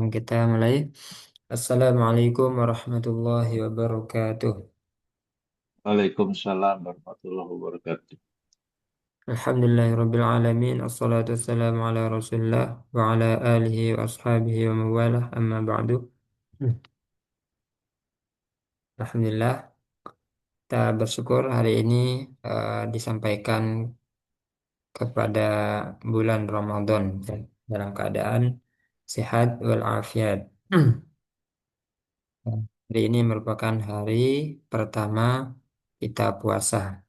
Kita mulai. Assalamualaikum warahmatullahi wabarakatuh. Waalaikumsalam warahmatullahi wabarakatuh. Alhamdulillahirabbil alamin. Assalatu wassalamu ala Rasulillah wa ala alihi wa ashabihi wa mawalah. Amma ba'du. Hmm. Alhamdulillah, kita bersyukur hari ini disampaikan kepada bulan Ramadan dalam keadaan sehat walafiat. Hari ini merupakan hari pertama kita puasa.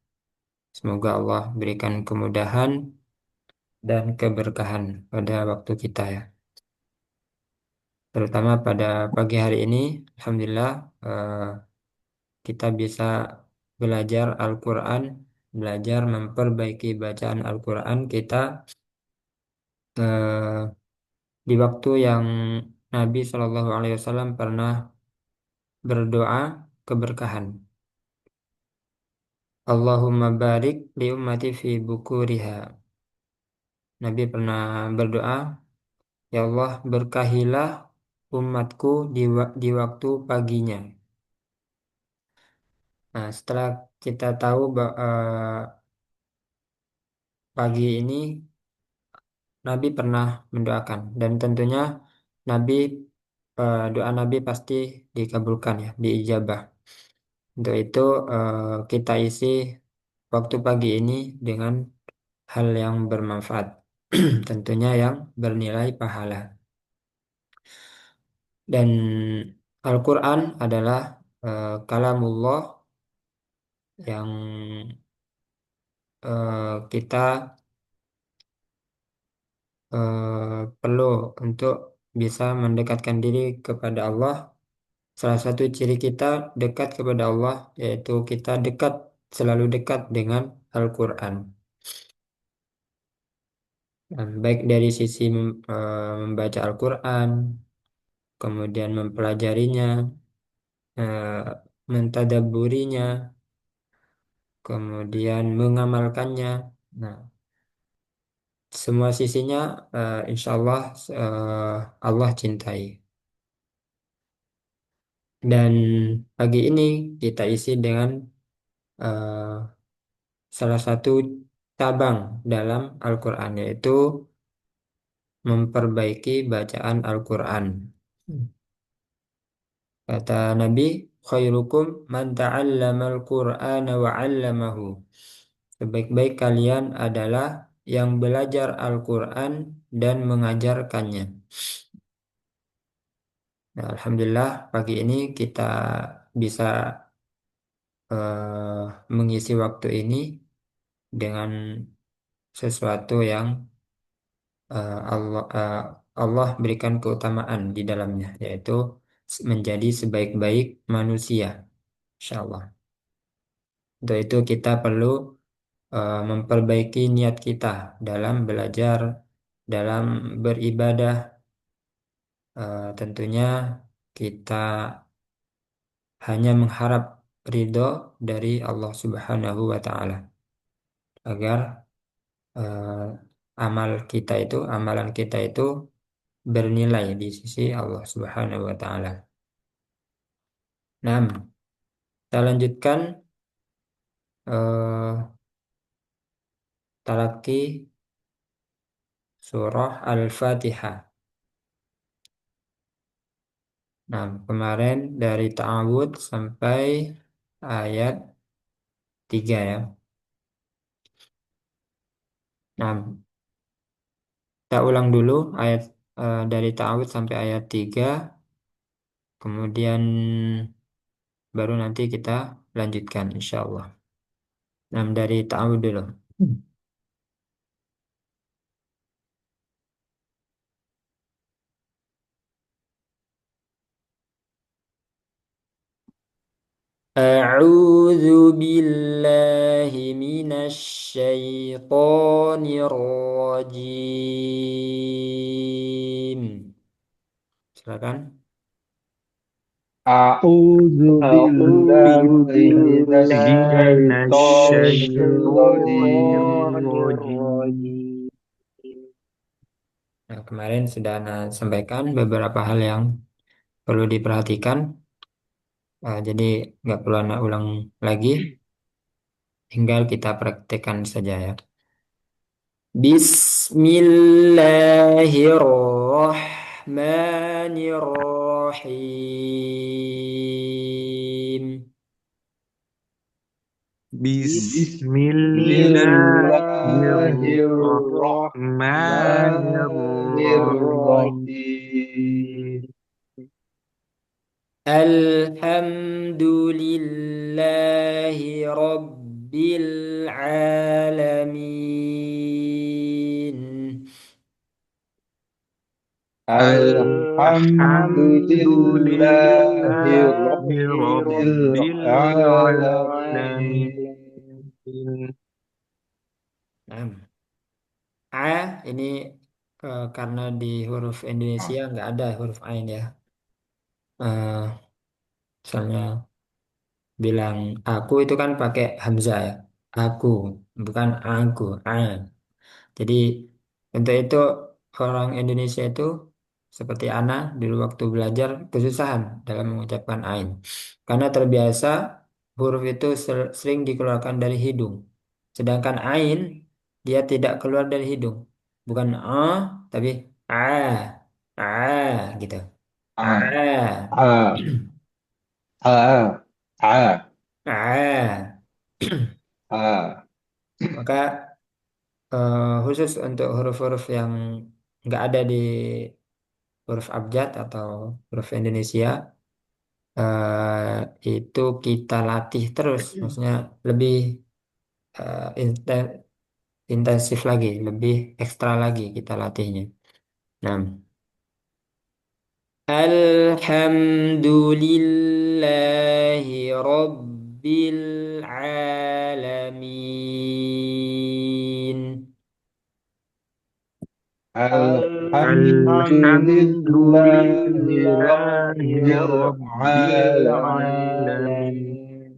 Semoga Allah berikan kemudahan dan keberkahan pada waktu kita ya. Terutama pada pagi hari ini, Alhamdulillah eh, kita bisa belajar Al-Quran, belajar memperbaiki bacaan Al-Quran kita eh, di waktu yang Nabi SAW pernah berdoa keberkahan. Allahumma barik li ummati fi bukuriha. Nabi pernah berdoa, ya Allah, berkahilah umatku di waktu paginya. Nah, setelah kita tahu pagi ini Nabi pernah mendoakan dan tentunya Nabi doa Nabi pasti dikabulkan ya, diijabah. Untuk itu kita isi waktu pagi ini dengan hal yang bermanfaat, tentunya yang bernilai pahala. Dan Al-Quran adalah kalamullah yang kita perlu untuk bisa mendekatkan diri kepada Allah. Salah satu ciri kita dekat kepada Allah yaitu kita selalu dekat dengan Al-Quran. Baik dari sisi membaca Al-Quran, kemudian mempelajarinya, eh, mentadabburinya, kemudian mengamalkannya. Nah, semua sisinya insya Allah Allah cintai. Dan pagi ini kita isi dengan eh, salah satu cabang dalam Al-Quran, yaitu memperbaiki bacaan Al-Quran. Kata Nabi, khairukum man ta'allama al-Qur'ana wa 'allamahu. Sebaik-baik kalian adalah yang belajar Al-Quran dan mengajarkannya. Nah, Alhamdulillah pagi ini kita bisa mengisi waktu ini dengan sesuatu yang Allah berikan keutamaan di dalamnya, yaitu menjadi sebaik-baik manusia, insya Allah. Untuk itu kita perlu memperbaiki niat kita dalam belajar, dalam beribadah. Tentunya kita hanya mengharap ridho dari Allah Subhanahu wa Ta'ala agar amalan kita itu bernilai di sisi Allah Subhanahu wa Ta'ala. Nah, kita lanjutkan eh, talaki surah Al-Fatihah. Nah, kemarin dari ta'awud sampai ayat 3 ya. Nah, kita ulang dulu ayat dari ta'awud sampai ayat 3, kemudian baru nanti kita lanjutkan insya Allah. Nah, dari ta'awud dulu. أعوذ بالله من الشيطان الرجيم. Silakan. A'udzu أعوذ billahi بالله من minasyaitonir الشيطان rajim. الرجيم. Nah, kemarin sudah Ana sampaikan beberapa hal yang perlu diperhatikan. Jadi nggak perlu Ana ulang lagi, tinggal kita praktekkan saja ya. Bismillahirrahmanirrahim. Bismillahirrahmanirrahim. Alhamdulillahi Rabbil Alamin. Alhamdulillahi Rabbil Alhamdulillahirobbilalamin. Alamin. Nah, A ini karena di huruf Indonesia nggak ada huruf ain ya. Misalnya bilang aku itu kan pakai hamzah ya. Aku, bukan aku. A. Jadi untuk itu orang Indonesia itu seperti Ana dulu waktu belajar kesusahan dalam mengucapkan ain. Karena terbiasa huruf itu sering dikeluarkan dari hidung. Sedangkan ain dia tidak keluar dari hidung. Bukan tapi a, a gitu. A. A, A, A, A, A. A. Maka khusus untuk huruf-huruf yang nggak ada di huruf abjad atau huruf Indonesia itu kita latih terus, maksudnya lebih eh, inten- intensif lagi, lebih ekstra lagi kita latihnya. Nah, Alhamdulillahi Rabbil Alamin. Alhamdulillahi Rabbil Alhamdulillahirobbilalamin. Alamin.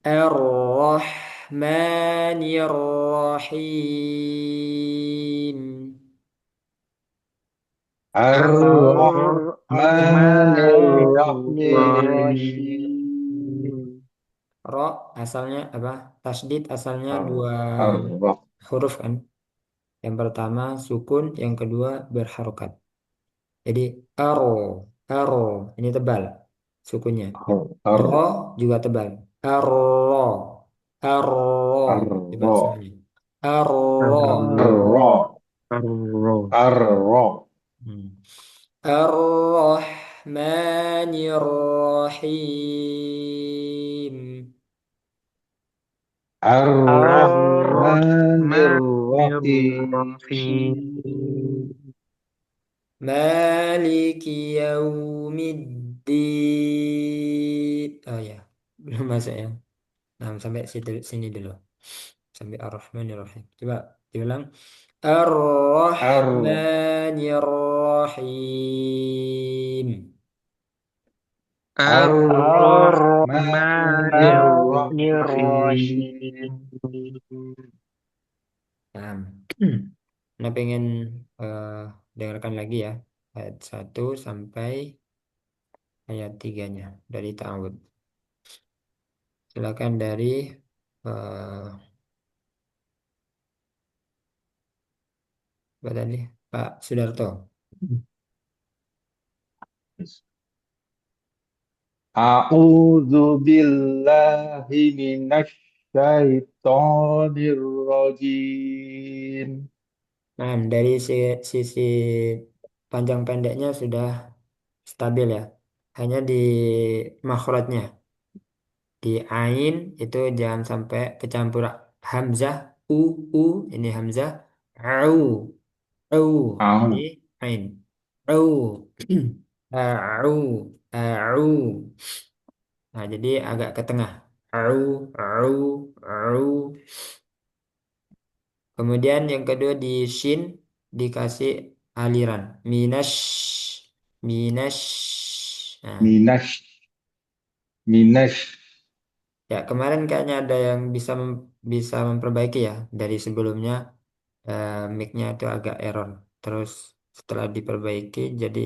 Ar-Rahmanir Rahim. Ar-Rahmanir-Rahim. Ar-Rahmanir-Rahim. Ro asalnya apa? Tasdid asalnya Ar- dua Ar-Rah- huruf kan. Yang pertama sukun, yang kedua berharokat. Jadi aro, aro ini tebal sukunnya. Ro Ar- juga tebal. Arro, arro coba Ar-Rah- semuanya. Arro. Ar-Rah- Ar-Rahman. Ar-Rah- Hmm. Ar-Rahmanir-Rahim. Ar-Rahmanir-Rahim. Ar-Rahmanir-Rahim. Maliki Yaumiddin. Oh ya, belum masuk ya. Nah, sampai situ, sini dulu. Sampai Ar-Rahmanir-Rahim. Coba diulang. Ar- Ar-Rahmanir-Rahim. Ar-Rahmanir-Rahim. Ar-Rahmanir-Rahim. Nah, nah pengen eh, dengarkan lagi ya. Ayat 1 sampai ayat 3-nya dari Ta'awud. Silakan dari apa tadi? Pak Sudarto. A'udzu billahi minasy syaithanir rajim. Nah, dari sisi panjang pendeknya sudah stabil ya. Hanya di makhrajnya. Di ain itu jangan sampai kecampur hamzah, u, u, ini hamzah, au, au, ini A'udzu ain. Au, au, au. Nah, jadi agak ke tengah. Au, au, au. Kemudian yang kedua di shin dikasih aliran. Minash. Nah, minasy minasy ya kemarin kayaknya ada yang bisa bisa memperbaiki ya dari sebelumnya. mic-nya itu agak error. Terus setelah diperbaiki jadi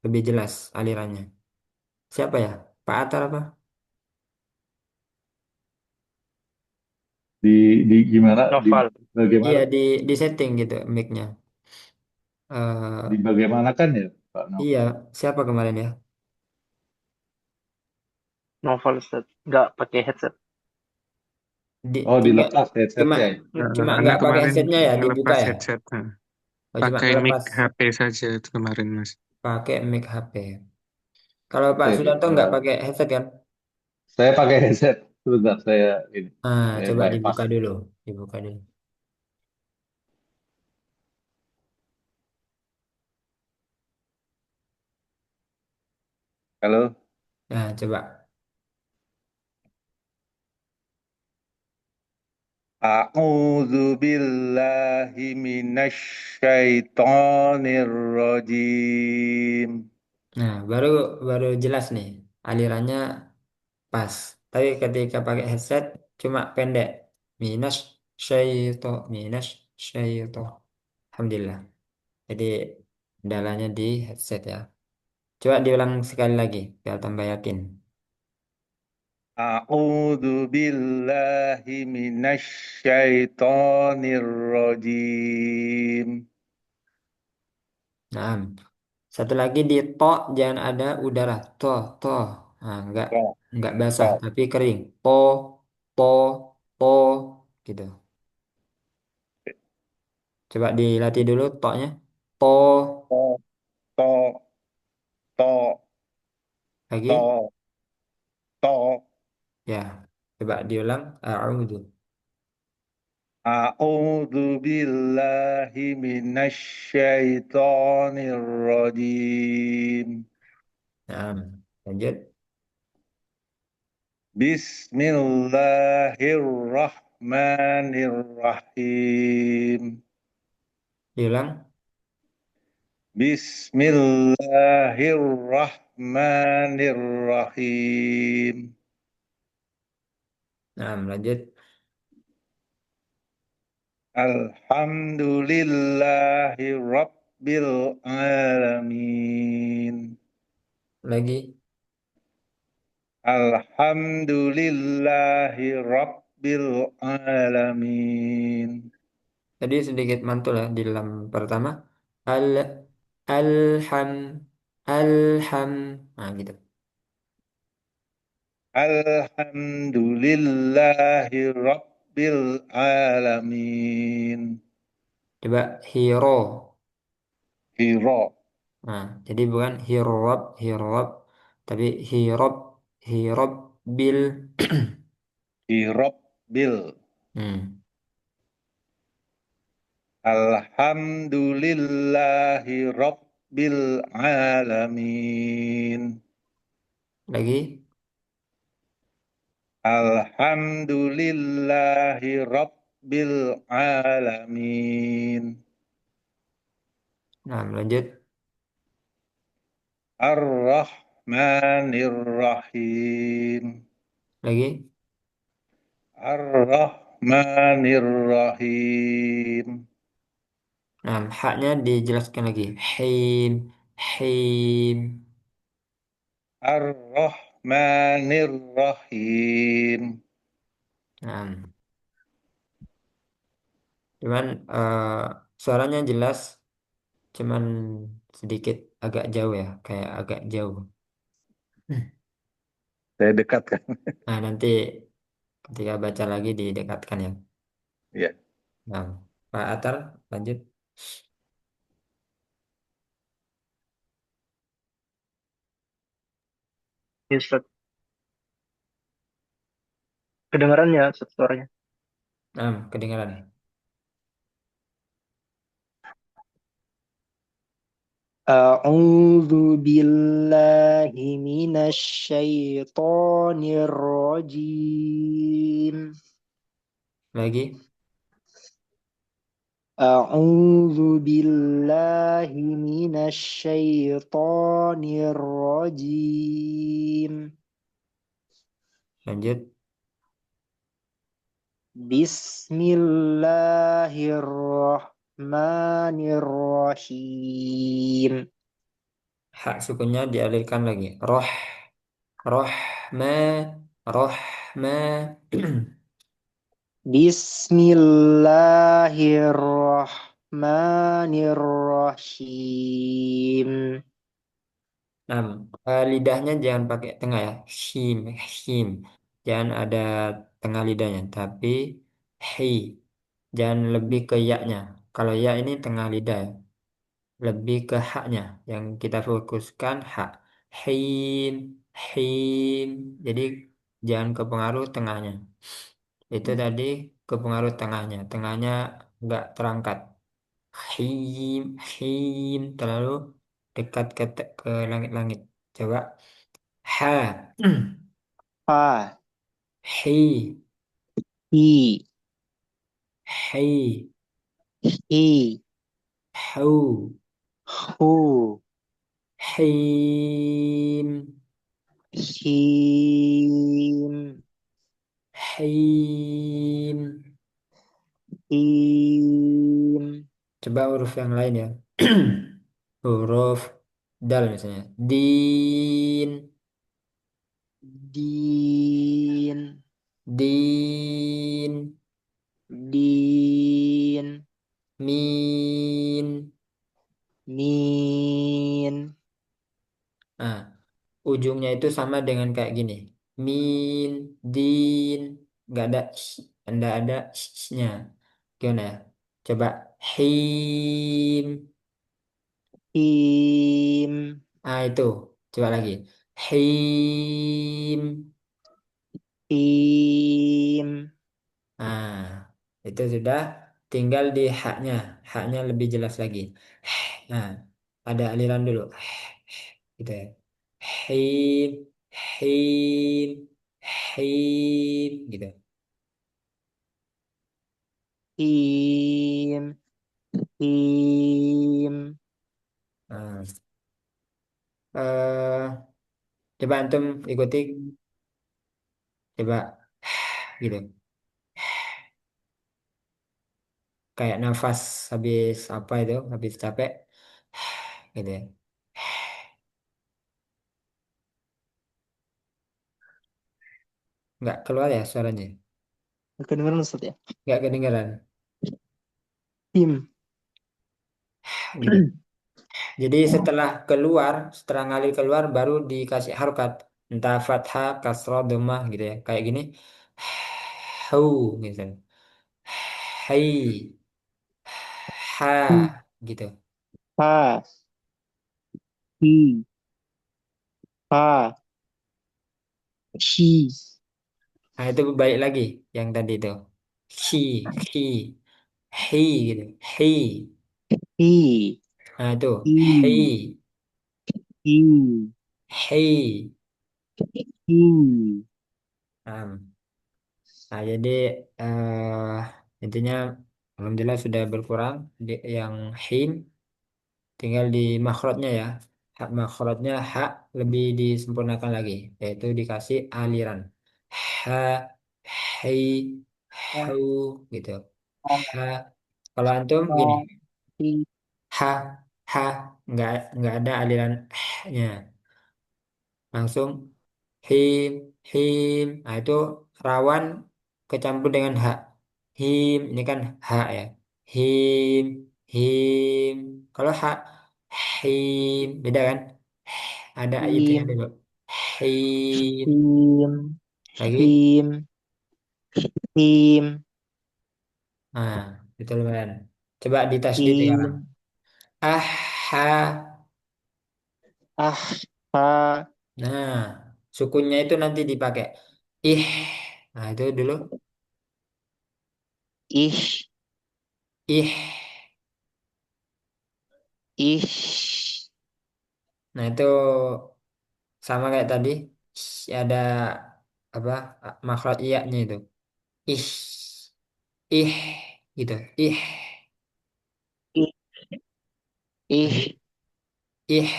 lebih jelas alirannya. Siapa ya? Pak Atar apa? Di gimana? Di Novel. Iya bagaimana? di setting gitu mic-nya. Di Eh, bagaimana kan ya, Pak iya, Novel? siapa kemarin ya? Novel Ustaz. Nggak pakai headset. Oh, Tidak, dilepas cuma headsetnya ya? cuma Anda nggak pakai kemarin headsetnya ya dibuka ngelepas ya. headset, Oh, cuma pakai mic ngelepas HP saja itu kemarin, Mas. pakai mic HP. Kalau Pak Oke, Sudarto nggak pakai headset kan? saya pakai headset. Sebentar, Ah, saya coba bypass. dibuka dulu, dibuka dulu. Halo. Nah, coba. A'udzu billahi minasy syaithanir rajim. Nah, baru baru jelas nih alirannya pas. Tapi ketika pakai headset cuma pendek. Minus minus syaito. Alhamdulillah. Jadi kendalanya di headset ya. Coba diulang sekali lagi biar tambah yakin. A'udzu billahi minasy syaithanir rajim. Nah, satu lagi di to jangan ada udara. To. Nah, To, enggak basah to, tapi kering. Po, po gitu. Coba dilatih dulu toknya. Po to, to, to, lagi. to, to. Ya, coba diulang. A'udzu. A'udzu billahi minasy syaithanir rajim. Nah, lanjut. Bismillahirrahmanirrahim. Diulang. Bismillahirrahmanirrahim. Nah, lanjut Alhamdulillahi Rabbil Alamin. lagi. Alhamdulillahi Rabbil Alamin. Tadi sedikit mantul ya di dalam pertama. Al alham alham. Nah, gitu. Alhamdulillahi Rabbil Alamin. Coba hero. Hiro, Nah, jadi bukan hirob, tapi hirob bil. Hirobbil. Hmm. Alhamdulillahi Rabbil Alamin. Lagi, Alhamdulillahi Rabbil Alamin. nah lanjut Ar-Rahmanir Rahim. lagi. Ar-Rahmanir Rahim. Nah, haknya dijelaskan lagi. Him, him. Ar-Rahmanir Rahim. Nah, cuman suaranya jelas, cuman sedikit agak jauh ya, kayak agak jauh. Hmm. Saya dekatkan. Nah, nanti ketika baca lagi didekatkan ya. Ya. Nah, Pak Atar, lanjut. Ya, Ustaz. Kedengaran ya Ustaz, suaranya. Nah, kedengaran. أعوذ بالله من الشيطان الرجيم. Lagi. أعوذ بالله من الشيطان الرجيم. Lanjut. Bismillahirrahmanirrahim. Hak sukunnya dialirkan lagi. Rohma, rohma. Bismillahirrahmanirrahim. Nah, lidahnya jangan pakai tengah ya. Him, him. Jangan ada tengah lidahnya, tapi hi. Jangan lebih ke ya-nya. Kalau ya ini tengah lidah, ya. Lebih ke haknya. Yang kita fokuskan hak. Him, him. Jadi jangan kepengaruh tengahnya. Itu tadi kepengaruh tengahnya. Tengahnya nggak terangkat. Him, him. Terlalu dekat ke langit-langit. Coba. Ha. Ha, Hi. hi, Hi. hi, Hu. hu, Him. him, Him. him, Coba huruf yang lain ya. Huruf dal misalnya. Din. din, Din. din, Min. min, Nah, ujungnya itu sama dengan kayak gini. Min, din, nggak ada nya. Gimana ya? Coba him. him, Ah itu. Coba lagi. Him. him, Nah, itu sudah tinggal di haknya. Haknya lebih jelas lagi. Nah, ada aliran dulu. Gitu ya. Him, him, him, gitu. him, him, Nah, eh, coba antum ikuti, coba gitu. Kayak nafas habis apa itu, habis capek, gitu ya. Nggak keluar ya suaranya, kedengeran Ustaz ya? nggak kedengeran, Him, gitu. Jadi setelah ngalir keluar baru dikasih harokat. Entah fathah, kasroh, dhammah gitu ya. Kayak gini. Hu gitu. Hai, ha gitu. ha, hi, ha, hi, Nah, itu baik lagi yang tadi itu. Hi, hi, hi gitu. Hi. hi, Nah, itu hi, hi, hi, hi. hi. Nah, nah, jadi intinya alhamdulillah sudah berkurang yang him. Tinggal di makhrajnya ya. Hak makhrajnya hak lebih disempurnakan lagi, yaitu dikasih aliran. Ha, hai, hu gitu. Ha. Kalau antum gini, ha, ha, nggak ada aliran nya. Langsung him, him. Nah, itu rawan kecampur dengan hak. Him, ini kan hak ya. Him, him. Kalau hak, him, beda kan? Ada itunya Him, dulu. Him. him, Lagi. him, him, Nah, itu lumayan. Coba ditasdid sekarang. him, Aha. ah, ha, Nah, sukunnya itu nanti dipakai. Ih. Nah, itu dulu. ih, Ih. ih, Nah, itu sama kayak tadi. Ada apa? Makhraj iya-nya itu. Ih. Ih. Gitu. Ih. ih, ih, Lagi. Ih.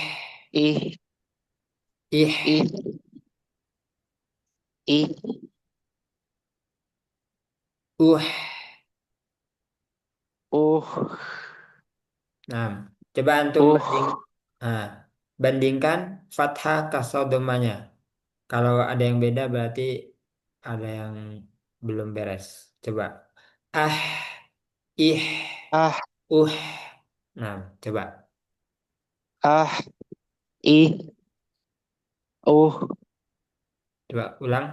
ih, Ih. ih, ih, Uh. Uh. Nah, coba antum Uh. nah, bandingkan fathah kasroh dhammahnya. Kalau ada yang beda berarti ada yang belum beres. Coba. Ah, ih, Ah. uh. Nah, coba. Ah. Ih. Uh. Coba ulang.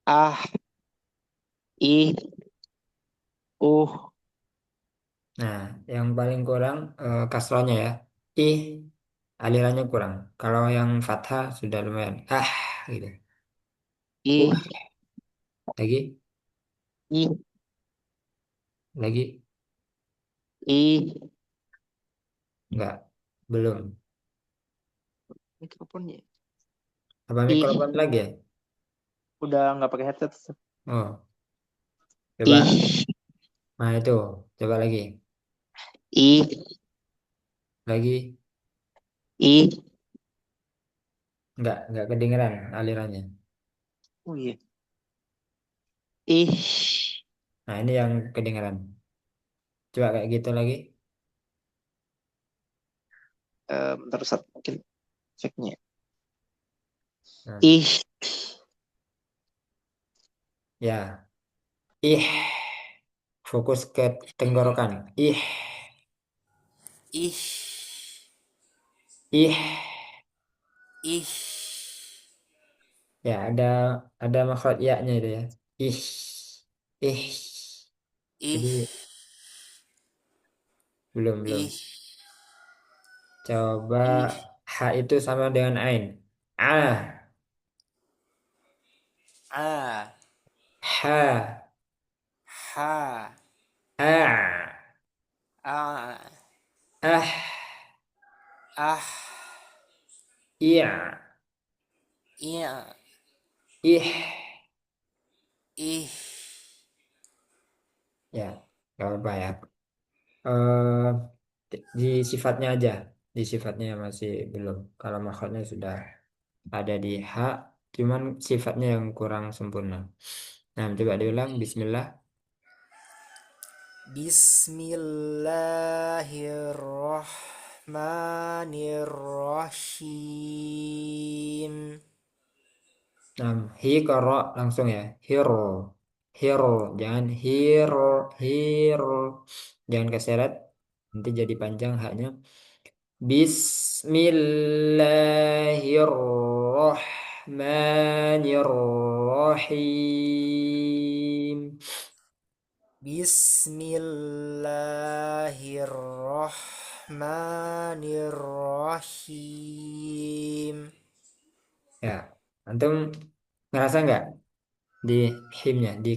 Ah. Ih. Uh. Nah, yang paling kurang kasrohnya ya. Ih, alirannya kurang. Kalau yang fathah sudah lumayan. Ah, gitu. Ih. Lagi, Ih. lagi. Ih. Enggak, belum. Mikrofonnya. Apa Ih. mikrofon lagi ya? Udah nggak pakai headset, Ustaz. Oh, coba. Ih. Nah, itu. Coba lagi. Ih. Lagi. Ih. Enggak kedengeran alirannya. Oh iya. Ih. Nah, ini yang kedengeran. Coba kayak gitu lagi. Bentar Ustaz, mungkin ceknya. Nah, Ih. ya. Ih, fokus ke tenggorokan. Ih, Ih, ih. ih, Ya, ada makhraj ya-nya itu ya. Ih. Ih. ih, Jadi belum. ih, Coba ih, H itu sama dengan Ain. Ah, a, H, ha, A, a, Ah, ah, Iya, iya, Ih. ih, Ya, gak apa-apa ya. eh di sifatnya aja, di sifatnya masih belum. Kalau makhluknya sudah ada di H, cuman sifatnya yang kurang sempurna. Nah, coba diulang. Bismillah. Bismillahirrahmanirrahim. Nah, hi koro langsung ya. Hero, hero, jangan hero, hero, jangan keseret. Nanti jadi panjang haknya. Bismillahirrahmanirrahim. Bismillahirrahmanirrahim. Ya, antum ngerasa nggak di himnya, di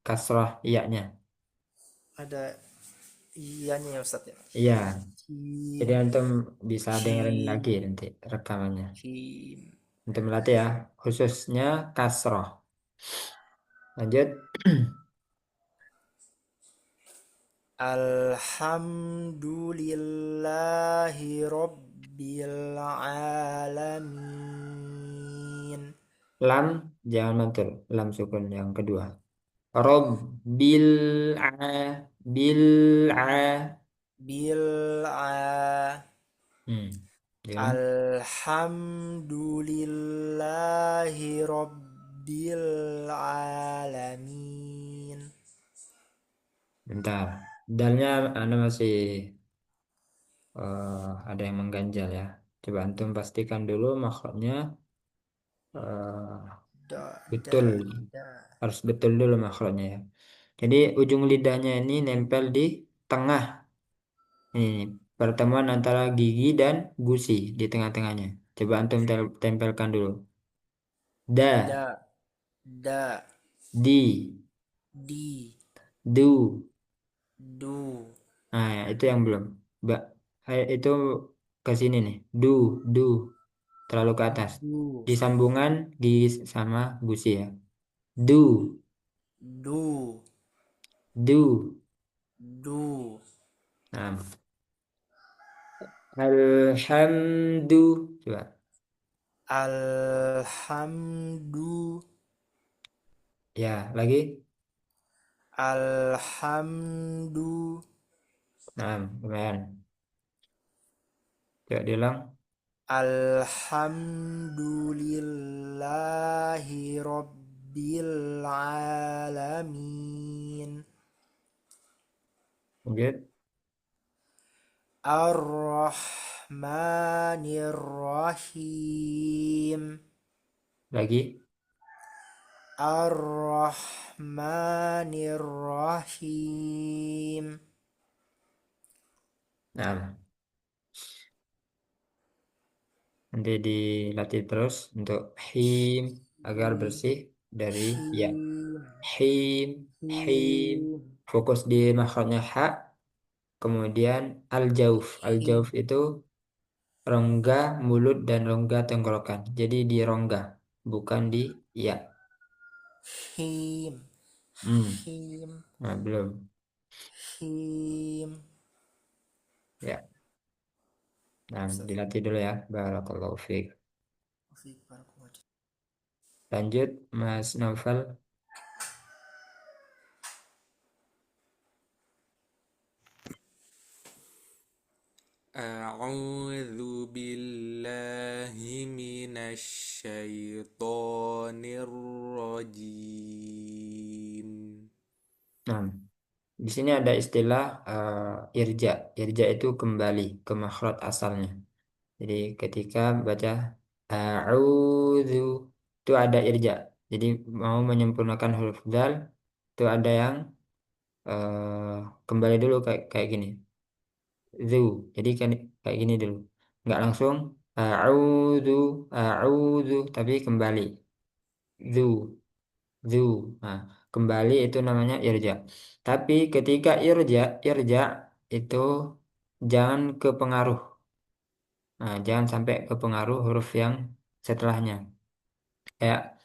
kasrah iyanya? Ada ianya ya Ustadz ya. Iya, jadi Him, antum bisa dengerin lagi him, nanti rekamannya. him. Untuk melatih ya, khususnya kasroh. Lanjut. Alhamdulillahi Rabbil Alamin. Lam, jangan mantul. Lam sukun yang kedua. Rob, bil, a, bil, a. Bil'a. Hmm. Diulang. Alhamdulillahi Rabbil Alamin. Bentar. Dalnya Anda masih ada yang mengganjal ya. Coba antum pastikan dulu makhluknya Da, betul. da, da. Harus betul dulu makhluknya ya. Jadi ujung lidahnya ini nempel di tengah. Ini pertemuan antara gigi dan gusi di tengah-tengahnya. Coba antum tempelkan dulu. Da, Da, da, di, di, du. du, Nah, ya, itu yang belum. Ba, itu ke sini nih. Du, terlalu ke atas. du, Di sambungan gigi sama gusi ya. Du, du, du. du. Nah, alhamdu. Coba. Alhamdu, Ya, lagi. Alhamdu. Nah, lumayan. Coba diulang. Alhamdulillahi Rabbil Alamin. Lanjut. Ar-Rahmanir-Rahim. Lagi. Ar-Rahmanir-Rahim. Nah, nanti dilatih terus untuk him agar bersih dari ya. Him. Him, him. Him. Fokus di makhrajnya ha. Kemudian al-jauf. Al-jauf Him. itu rongga mulut dan rongga tenggorokan. Jadi di rongga, bukan di ya. Him. Hmm. Him. Nah, belum. Him. Ya. Nah, dilatih dulu ya. Barakallahu fiik. Lanjut, Mas Novel. A'udzu billahi minasy syaithanir rajim. Nah, di sini ada istilah irja. Irja itu kembali ke makhraj asalnya. Jadi ketika baca a'udzu itu ada irja. Jadi mau menyempurnakan huruf dal itu ada yang kembali dulu kayak kayak gini. Zu. Jadi kan kayak gini dulu. Nggak langsung a'udzu a'udzu tapi kembali. Zu. Zu. Nah, kembali itu namanya irja. Tapi ketika irja itu jangan ke pengaruh. Nah, jangan sampai ke pengaruh huruf yang setelahnya. Kayak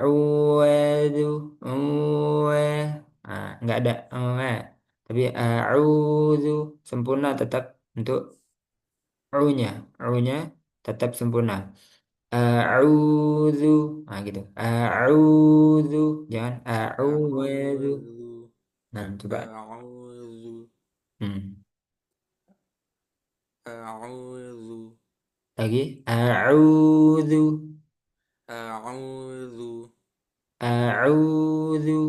uwedu, uwe. Nah, nggak ada uwe. Tapi a'udzu sempurna tetap untuk u-nya. U-nya tetap sempurna. A'udzu. Nah, gitu. A'udzu. Jangan a'udzu. A'udzu Nah, coba. a'udzu Hmm. a'udzu Lagi. A'udzu. a'udzu A'udzu.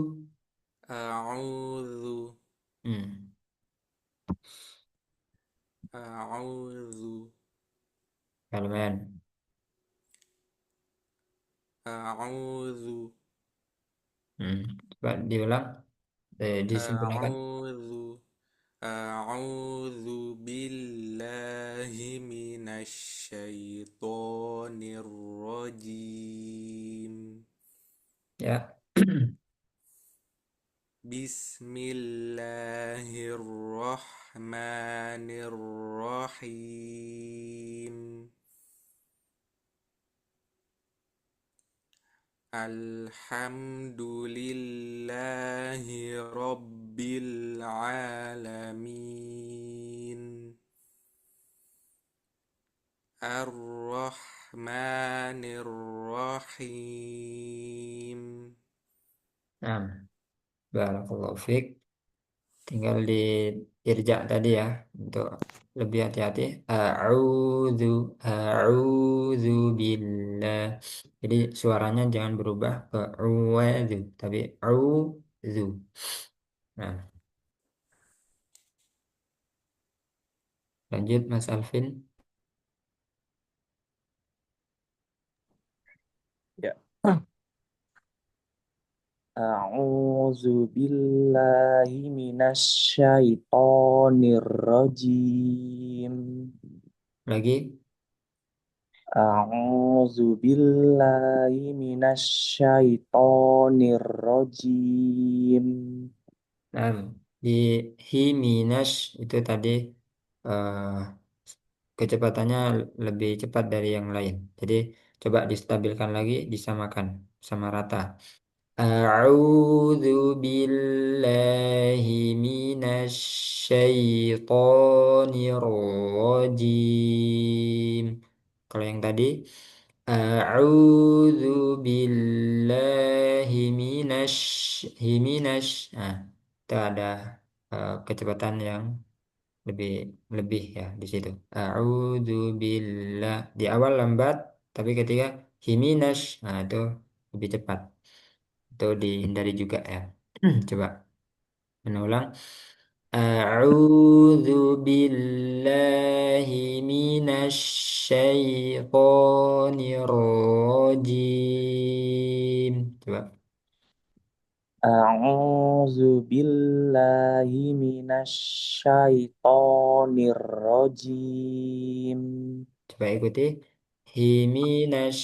a'udzu Hmm. a'udzu Ya, lumayan. a'udzu Hmm. Coba diulang. Disempurnakan. a'udzu a'udzu billahi minasy syaithanir rajim. Ya. Bismillahirrahmanirrahim. Alhamdulillahi Rabbil Alamin. Ar-Rahmanir Rahim. Nah, barakallahu fiik. Tinggal di irja tadi ya untuk lebih hati-hati. A'udzu a'udzu billah. Jadi suaranya jangan berubah ke uwadzu tapi a'udzu. Nah, lanjut Mas Alvin. Ya. A'udzu billahi minasyaitonir rajim. Lagi. A'udzu billahi minasyaitonir rajim. Nah, di himinas itu tadi eh, kecepatannya lebih cepat dari yang lain. Jadi coba distabilkan lagi, disamakan sama rata. A'udzu billahi minasy syaithanir rajim. Kalau yang tadi A'udzu billahi minasy. Nah, itu ada kecepatan yang lebih lebih ya di situ. A'udzu billah di awal lambat, tapi ketika himinas, nah itu lebih cepat. Itu dihindari juga ya. Coba mengulang. A'udzu billahi minasy syaithanir rajim. Coba. A'udzu billahi minasyaitonir rajim. Coba ikuti. Himinas.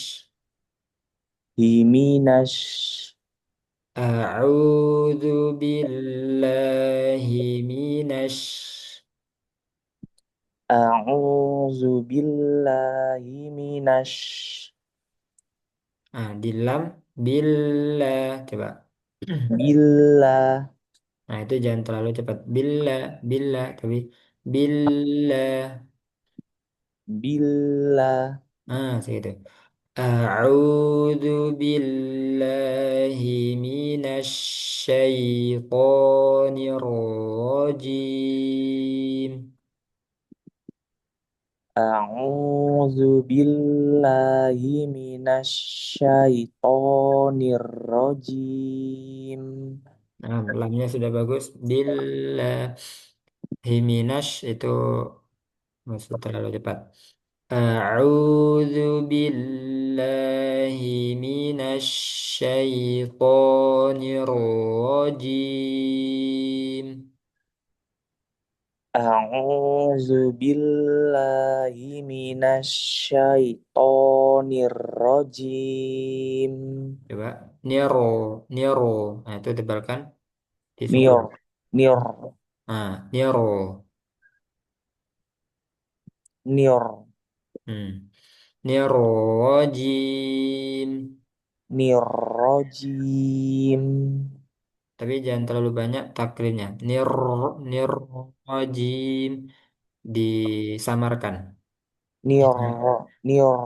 Himinash. A'udzu billahi minasy. A'udzu billahi minash. Nah, di lam billah. Coba. Billah. Nah, itu jangan terlalu cepat. Billah, billah, tapi billah. Billah. Nah, segitu. A'udzu billahi minasy syaithanir rajim. A'udzu billahi minasyaitonir rajim. Nah, lamnya sudah bagus. Billahi minasy itu maksud terlalu cepat. A'udzu billahi minasy syaithanir rajim. A'udzu billahi minasyaitonir rajim. Coba niro, niro. Nah, itu tebalkan di sukun. Nir, nir, Nah, niro. nir, Hmm. Niro rajim. nir rajim. Tapi jangan terlalu banyak takrirnya. Nir rajim disamarkan. Nir, nir,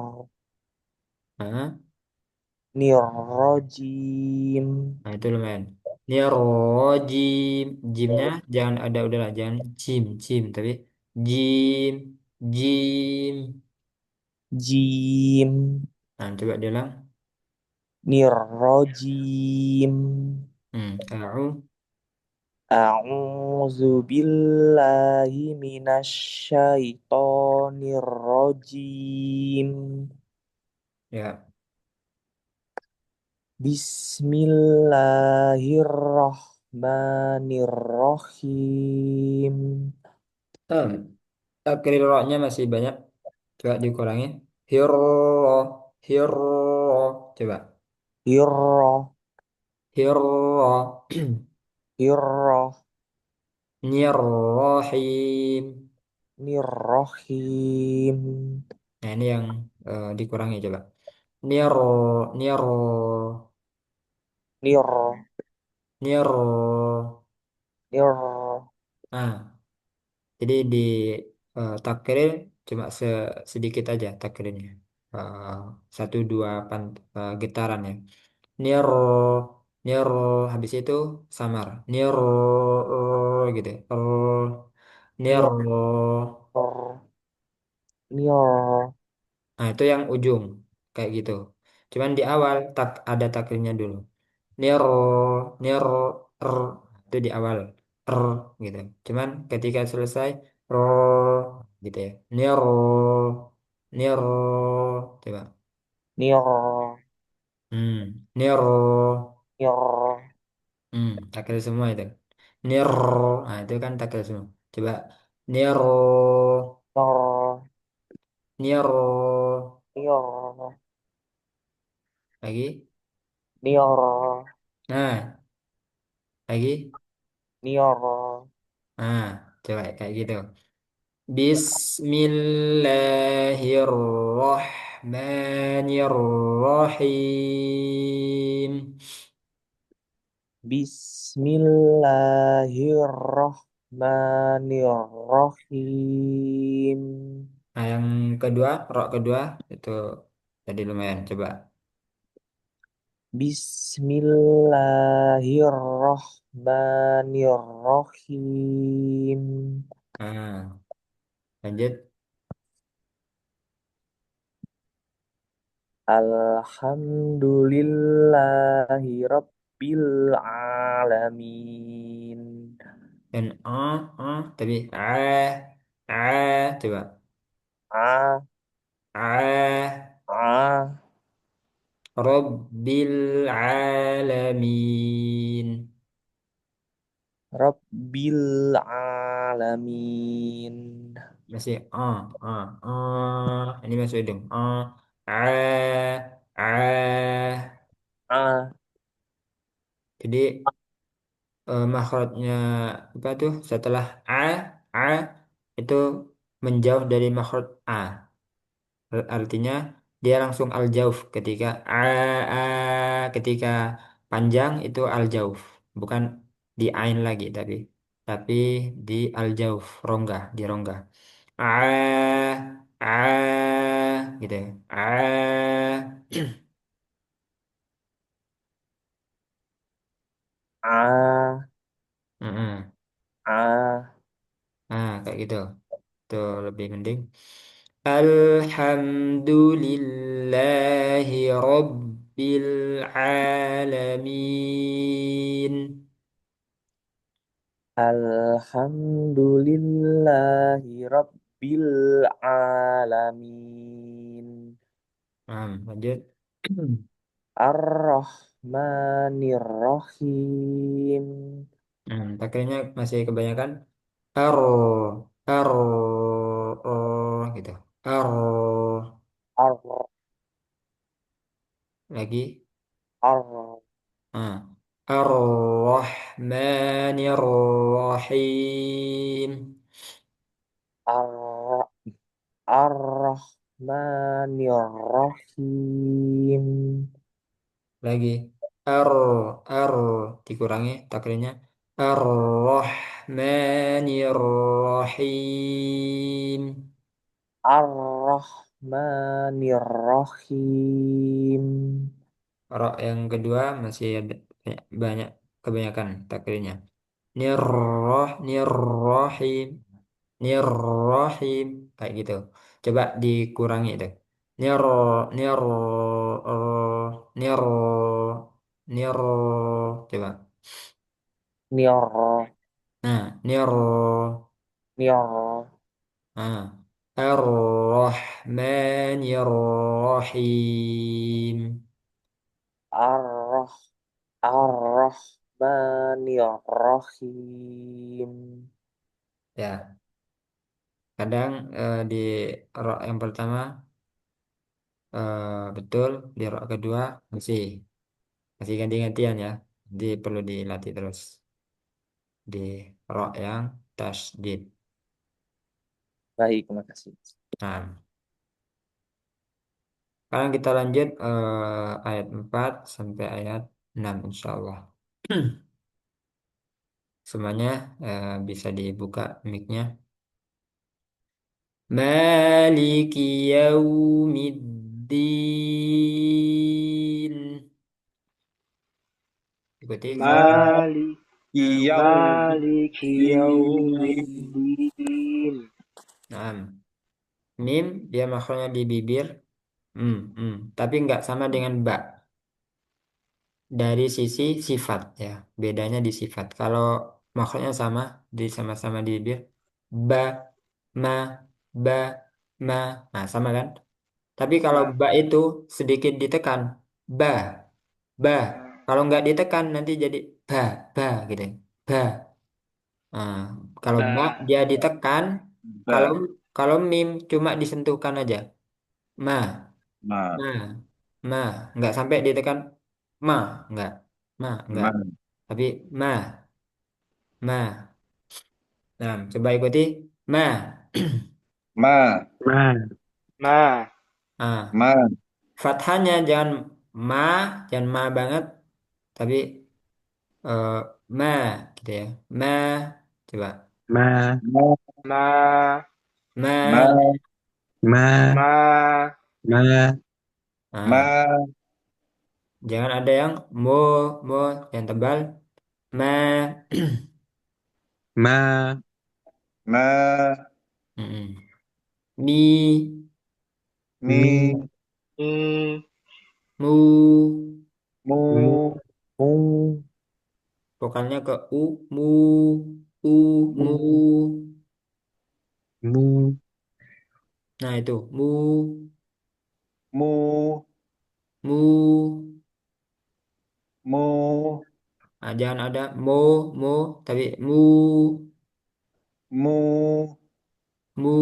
Nah, nir rajim. nah itu lumayan. Nirojim, jimnya jangan ada udahlah, jangan jim, tapi jim, jim. Jim, Nah, coba diulang. nir rajim. Au, A'udzu billahi minasyaitonir rajim. ya. Bismillahirrahmanirrahim. Hmm, takrir ro-nya masih banyak. Coba dikurangi. Hiro, hiro. Coba. Hirrah, Hiro. hirrah, Nirrohim. nirrahim. Nah, ini yang dikurangi coba. Niro, niro, Nir, niro. nir, Nah, jadi di takrir cuma sedikit aja takrirnya. Eh, satu dua getaran ya. Niro, niro. Habis itu samar. Niro, gitu. nir, Niro. nir, Nah, itu yang ujung kayak gitu. Cuman di awal tak ada takrirnya dulu. Niro, niro, r, itu di awal, r gitu. Cuman ketika selesai, ro gitu ya. Niro, niro, coba. nir, Niro, nir, takril semua itu. Niro, nah itu kan takril semua. Coba, niro, nir, niro, nir, lagi. nir, Nah, lagi. nir. Nah, coba kayak gitu. Bismillahirrahmanirrahim. Bismillahirrahmanirrahim. Nah, yang kedua, rok kedua itu Tadi lumayan. Coba. Bismillahirrahmanirrahim. Nah, lanjut. Alhamdulillahi Rabbil Alamin. Dan tapi coba. A, A A, Rabbil alamin. Rabbil Alamin. Masih ini masuk hidung. A, a. A, Jadi makhrajnya apa tuh? Setelah a itu menjauh dari makhraj a. Artinya dia langsung al-jauf ketika a ketika panjang itu al-jauf, bukan di ain lagi tapi di al-jauf, rongga, di rongga. A gitu ya. A, Mm-mm. A. Kayak gitu. Itu lebih mending. Alhamdulillahi Rabbil Alamin. Alhamdulillahi Rabbil Alamin. Lanjut. Ar-Rahmanir-Rahim. Pakainya masih kebanyakan R, R, gitu. R, Ar, lagi. ar, Ah. Ar-Rahmanir-Rahim. ar, Ar-Rahmanir-Rahim. Lagi. R, R, dikurangi takrirnya. Ar-Rahmanir-Rahim. Ar-Rahmanir-Rahim. Ro yang kedua masih ada banyak kebanyakan takrirnya. Nirroh, nirrohim, nirrohim, kayak gitu. Coba dikurangi itu. Nir, nir, nir, nir, coba. Nior, Nah, nir, nior, nah, Ar-Rahmanir-Rahim. ar, Ar-Rahmanir-Rahim. Ya, kadang di ro yang pertama betul, di ro kedua masih masih ganti-gantian ya. Jadi perlu dilatih terus di ro yang tasdid. Baik, makasih. Nah, sekarang kita lanjut ayat 4 sampai ayat 6 insya Allah. Semuanya bisa dibuka mic-nya. Maliki yaumiddin. Ikuti مالك Yaumiddin. مالك يوم الدين Nah, mim dia makronya di bibir. Tapi nggak sama dengan ba. Dari sisi sifat ya. Bedanya di sifat. Kalau makronya sama, di sama-sama di bibir. Ba, ma, ba, ma. Nah, sama kan? Tapi kalau نعم ba itu sedikit ditekan. Ba, ba. Kalau nggak ditekan nanti jadi ba, ba gitu. Ba. Nah, kalau ba dia ditekan. Kalau Ba. kalau mim cuma disentuhkan aja. Ma. Ma. Ma, ma, nggak sampai ditekan ma, nggak, nggak. Ma. Tapi ma, ma. Nah, coba ikuti ma. Ma. ما ما Ah, Ma. fathahnya jangan ma, jangan ma banget, tapi eh, ma, gitu ya. Ma, coba ما Ma. ما ma, Ma. ما Ma. ما Ma. Nah, Ma. jangan ada yang mo yang tebal. Ma. Ma. Ma. Mm-mm. Mi. Mi. Mi. Mi. Mu. Mu. Mu. Mu. Vokalnya ke u. Mu. U. Mu. Mu. Mu. Nah, itu. Mu. Mu. Mu. Mu. Nah, jangan ada mo, tapi mu. Mu. Mu.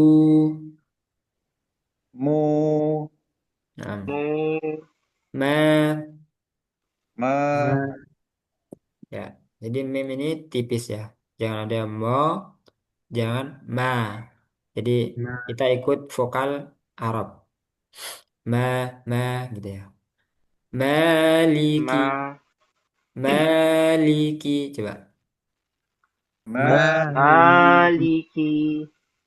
Mu. Nah, Mu. ma. Ma. Ma. Ya, jadi mem ini tipis ya. Jangan ada mo, jangan ma. Jadi Ma. kita ikut vokal Arab. Ma gitu ya. Maliki, Ma. maliki. Coba. Ma. Maliki. Maliki.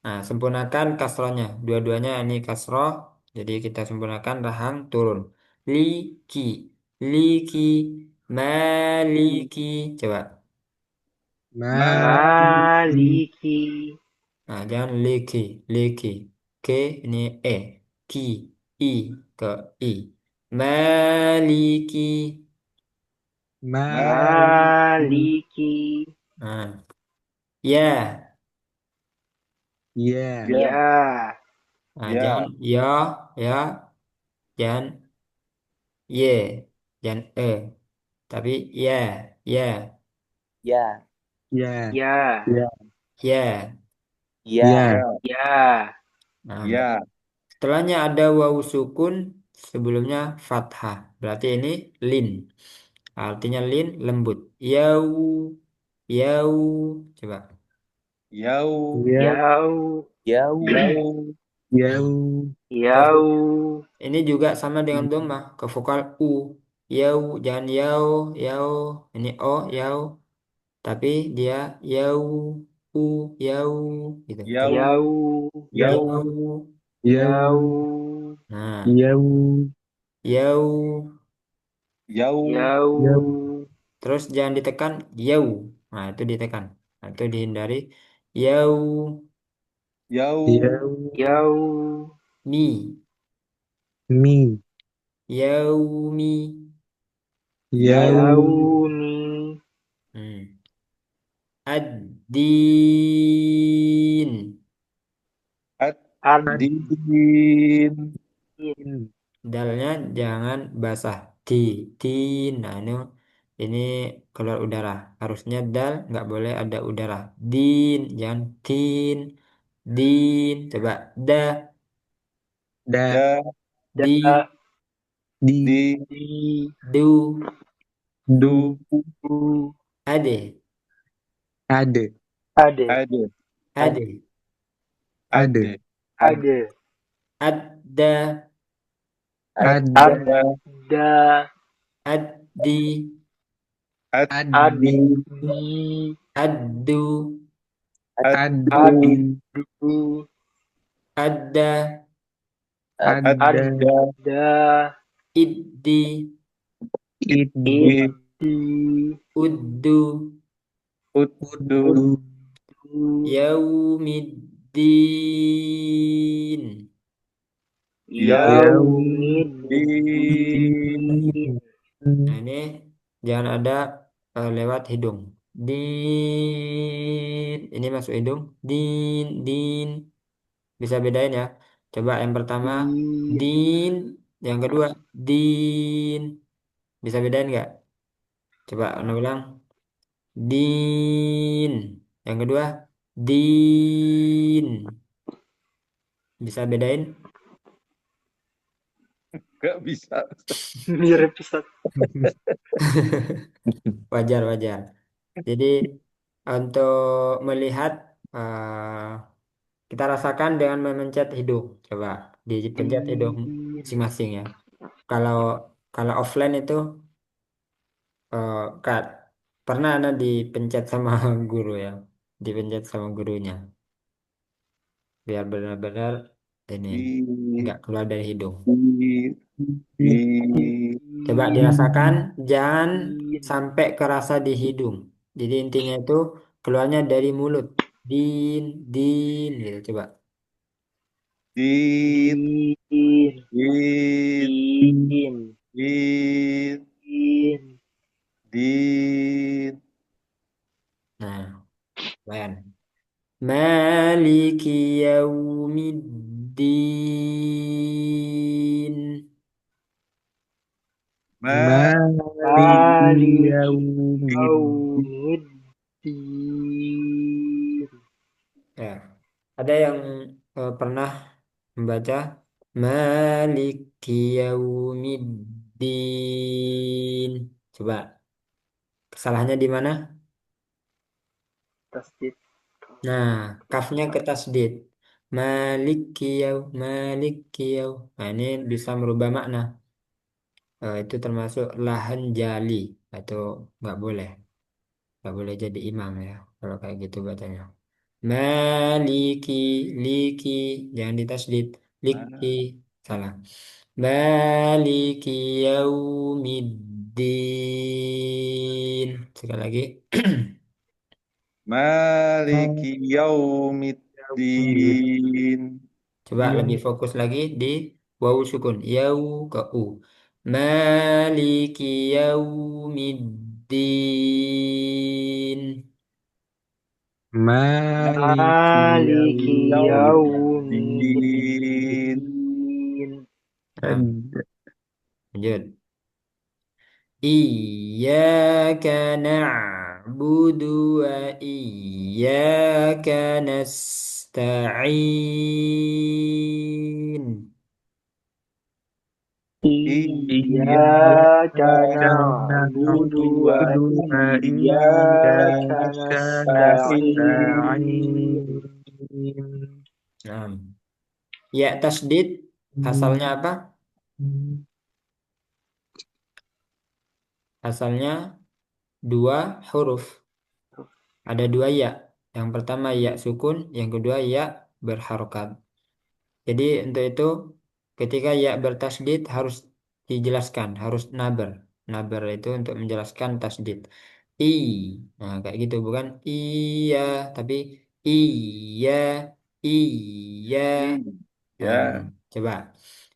Nah, sempurnakan kasrohnya. Dua-duanya ini kasroh. Jadi kita sempurnakan rahang turun. Liki, liki, maliki. Coba. Maliki. Maliki. Nah, jangan liki, liki. K ini E. Ki, I ke I. Maliki. Maliki. Maliki. Nah, ya. Ya. Ya. Ya. Nah, jangan Ya. ya, jangan ye, jangan tapi ya, ya, Ya. Ya. Ya. Ya. ya. Ya. Ya. Ya. Ya. Nah, Ya. setelahnya ada wawu sukun, sebelumnya fathah. Berarti ini lin. Artinya lin lembut. Yau, yau. Coba. Yau. Ya. Yau. Yau. Yau. Yau. Ke vo- Yau. Ini juga sama dengan domah ke vokal u. Yau, jangan yau, yau. Ini o, yau. Tapi dia yau, u, yau, gitu. Coba. Yau. Yau. Yau. Yau. Yau. Yau. Nah, Yau. yau. Yau. Yau. Yau. Terus jangan ditekan yau. Nah, itu ditekan. Nah, itu dihindari. Yau, Yau. Yau. Yau. mi, Mi. yaumi. Yau. Yaumi. Hmm. Ad-din. Ad. Ad-din. Adin. Dalnya jangan basah. Di, din. Nah, ini keluar udara. Harusnya dal nggak boleh ada udara. Din, jangan tin. Din, coba da, Da. Da. di, Da. Di. Di. Di. du, Du. Du. Du. ade, Ade. Ade. Ade. ade, Ade. Ade. Ade. Ade. adda, Ada. Ada. Ada. addi, Adi. Adi. addu, Adu. Adu. Adu. adda, Ada. Ada. Ada. iddi, Idi. Idi. Idi. uddu, Udu. Udu. Du. yaumiddin. Yaumiddin. Yaumiddin. Nah, ini jangan ada lewat hidung. Din, ini masuk hidung. Din, din. Bisa bedain ya. Coba yang pertama, Din. din. Yang kedua, din. Bisa bedain nggak? Coba ulang. Din. Yang kedua, din. Bisa bedain? Gak bisa. Mirip Ustaz. Wajar, wajar. Jadi untuk melihat kita rasakan dengan memencet hidung. Coba dipencet hidung Din. masing-masing ya. Kalau kalau offline itu Kak, pernah ada dipencet sama guru ya, dipencet sama gurunya, biar benar-benar ini i, nggak keluar dari hidung. i, i, Coba in, dirasakan, jangan in, sampai kerasa di hidung. Jadi intinya itu keluarnya dari mulut. Din, din, gitu. Coba. din, din, din, din, din, din, din. Nah, lumayan. Maliki yaumiddin. Maliki maliki yaumiddin. yaumiddin. Ya. Ada yang pernah membaca Maliki yaumiddin. Coba. Kesalahannya di mana? Tasdid. Nah, kafnya ke tasdid. Maliki yau. Nah, ini bisa merubah makna. Itu termasuk lahan jali atau nggak boleh. Nggak boleh jadi imam ya. Kalau kayak gitu bacanya. Maliki, liki, jangan ditasdid. Liki, salah. Maliki yaumiddin. Sekali lagi. Maliki yaumiddin. Coba lebih fokus lagi di wawu sukun. Yau ke u. Maliki yaumiddin. Maliki Maliki Yaumiddin. yaumiddin. Nah, yaumiddin. lanjut. Iyyaka na'budu wa iyyaka nasta'in. Iyyaka Iyyaka na'budu wa na'budu wa iyyaka iyyaka nasta'in. nasta'in. Nah, ya tasdid asalnya apa? Asalnya dua huruf. Ada dua ya. Yang pertama ya sukun, yang kedua ya berharokat. Jadi untuk itu ketika ya bertasdid harus dijelaskan, harus naber. Naber itu untuk menjelaskan tasdid. I, nah kayak gitu bukan iya, tapi iya, iya. Nah, Iya, coba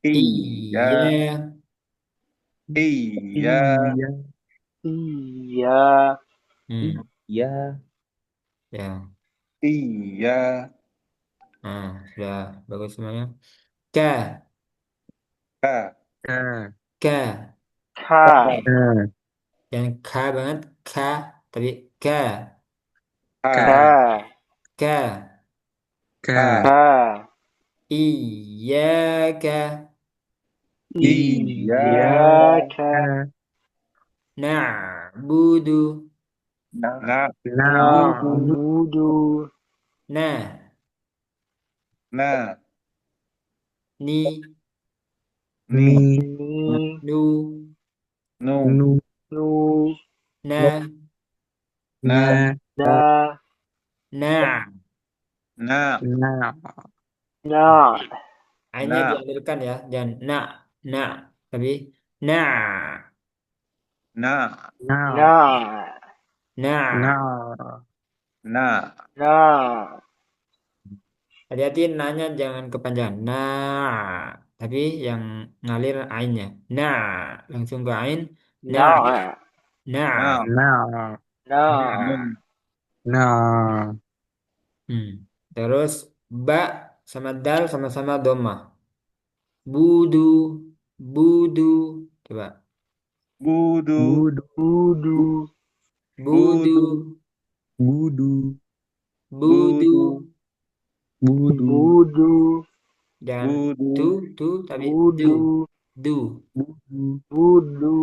iya, iya, iya, Iya, Iya, hmm, iya, ya, iya, nah sudah bagus semuanya. K, ka, ka, K, ka, ka, yang K banget, K, tapi K, ka, ka, ka, K. ka. ka, ka. Iyyaka iya, Iyyaka Iyyaka na'budu. na, budu, na'budu Nah, na, ni, ni, ni, ni nu, nu, nu, nu na, na, na, na na. na, na, na Ainnya na, diambilkan ya, jangan na, tapi na, na, na, na na. na. na, na Hati-hati nanya jangan kepanjangan. Nah, tapi yang ngalir ainnya. Nah, langsung ke ain. Nah, na nah, na, Na, nah. na na, Hmm. Terus ba sama dal sama-sama domah. Budu, budu. Coba. budu, budu, budu Budu, budu, budu, budu. budu, budu, budu Jangan budu, tu, tapi du, budu du. budu, budu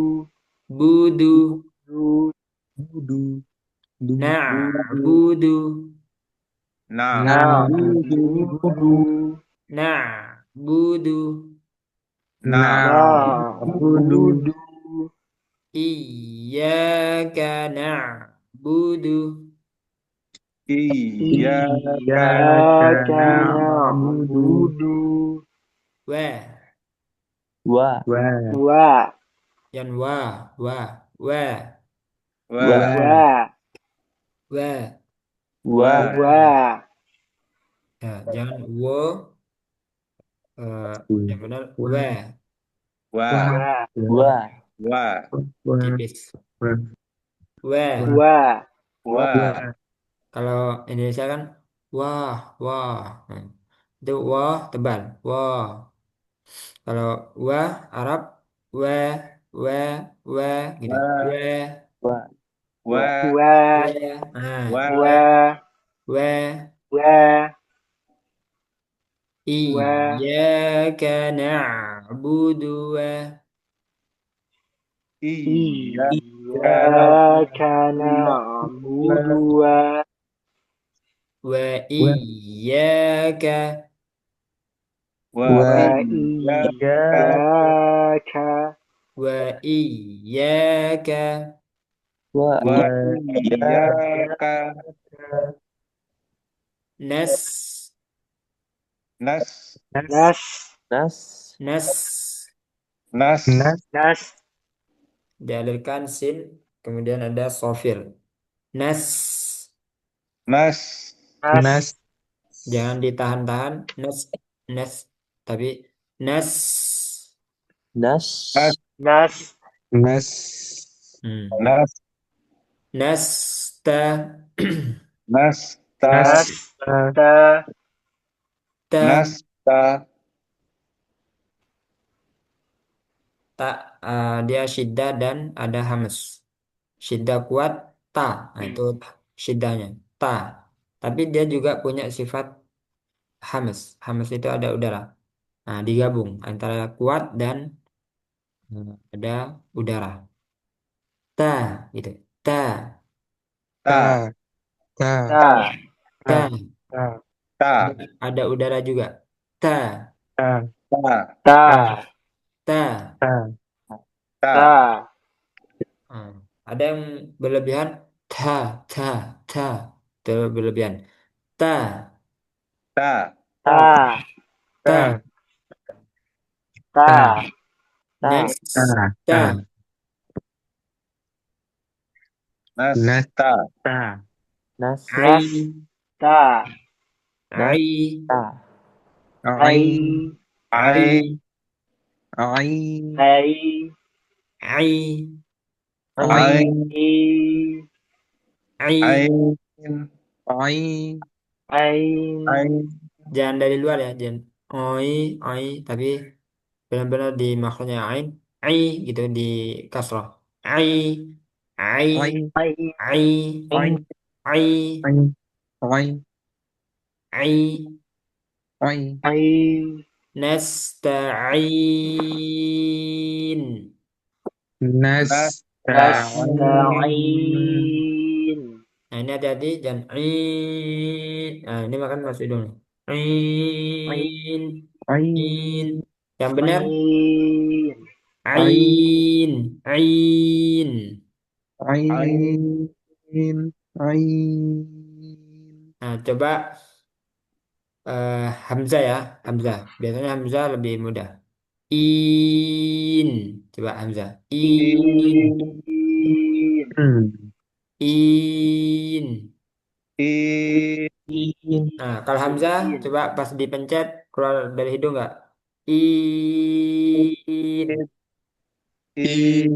Budu. budu budu, du, Nah, budu, budu. na, na, na budu, budu Nah, budu. na, na, na budu, budu Iyyaka na'budu. iya, ka, iyyaka iyyaka na'budu na'budu Wa. Wa. Wa. Wa. Yan wa. Wa. Wa. Wa. Wa. Wa. Wa. Wa. Wa. Wa. Ya, jangan wo. Yang benar Wa. wa. Wa. Wa. Wa. Wa. Wa. Tipis. Wa. Wa. Wa. Wa. Kalau Indonesia kan wah, wah. Nah, itu wah tebal. Wah. Kalau wah Arab wah, wah, wah gitu. Wa. Wah, Wa. Wa. Wa. wah. Nah, Wa. Wa. wah. Wa. Wa. Iyyaka na'budu wa Iya. Iyyaka na'budu wa wa Wa. iyyaka Wa. Wa. wa Iya. iyyaka wa iyyaka Wa. Wa. Wa. Iya. nas Nas. nas Nas. nas Nas. Nas. nas dialirkan sin kemudian ada sofir nas Nas. nas Nas. jangan ditahan-tahan nas nas tapi nas Nas. Nas. nas Nas. hmm. Nas. nasta Nas. Ta. nas Ta. ta ta Nas. Ta. tak dia syiddah dan ada hamas syiddah kuat ta nah, itu syiddahnya ta tapi dia juga punya sifat hamas hamas itu ada udara nah digabung antara kuat dan ada udara ta gitu ta Ta. Ta. ta ta Ta. Ta. ada udara juga ta Ta. Ta. ta ta Ta. Ta. ta Hmm. Ada yang berlebihan ta ta ta itu berlebihan ta Ta. ta ta Ta. ta Ta. next Ta. ta Nas. Nas. Ta. Ta. Nas. ai nas ta ai Ta. ai ai Ai. Ai. ai ai Ai. ai Ain. Ai. ain Ain. jangan dari luar ya jangan oi tapi benar-benar di makhrajnya ain ai gitu di kasroh ai ai Ai. ain ai Ai. ai Ai. Ai. ai Ai. ain nasta'in Nas. Ta. nasta'in nah ini hati-hati jangan nah ini makan masuk hidung in Ai. in yang benar ain Ai. ain Ain. Ain. nah coba Hamzah ya Hamzah biasanya Hamzah lebih mudah in coba Hamzah in in Hmm. in In. nah kalau Hamzah in coba pas dipencet keluar dari hidung nggak in In.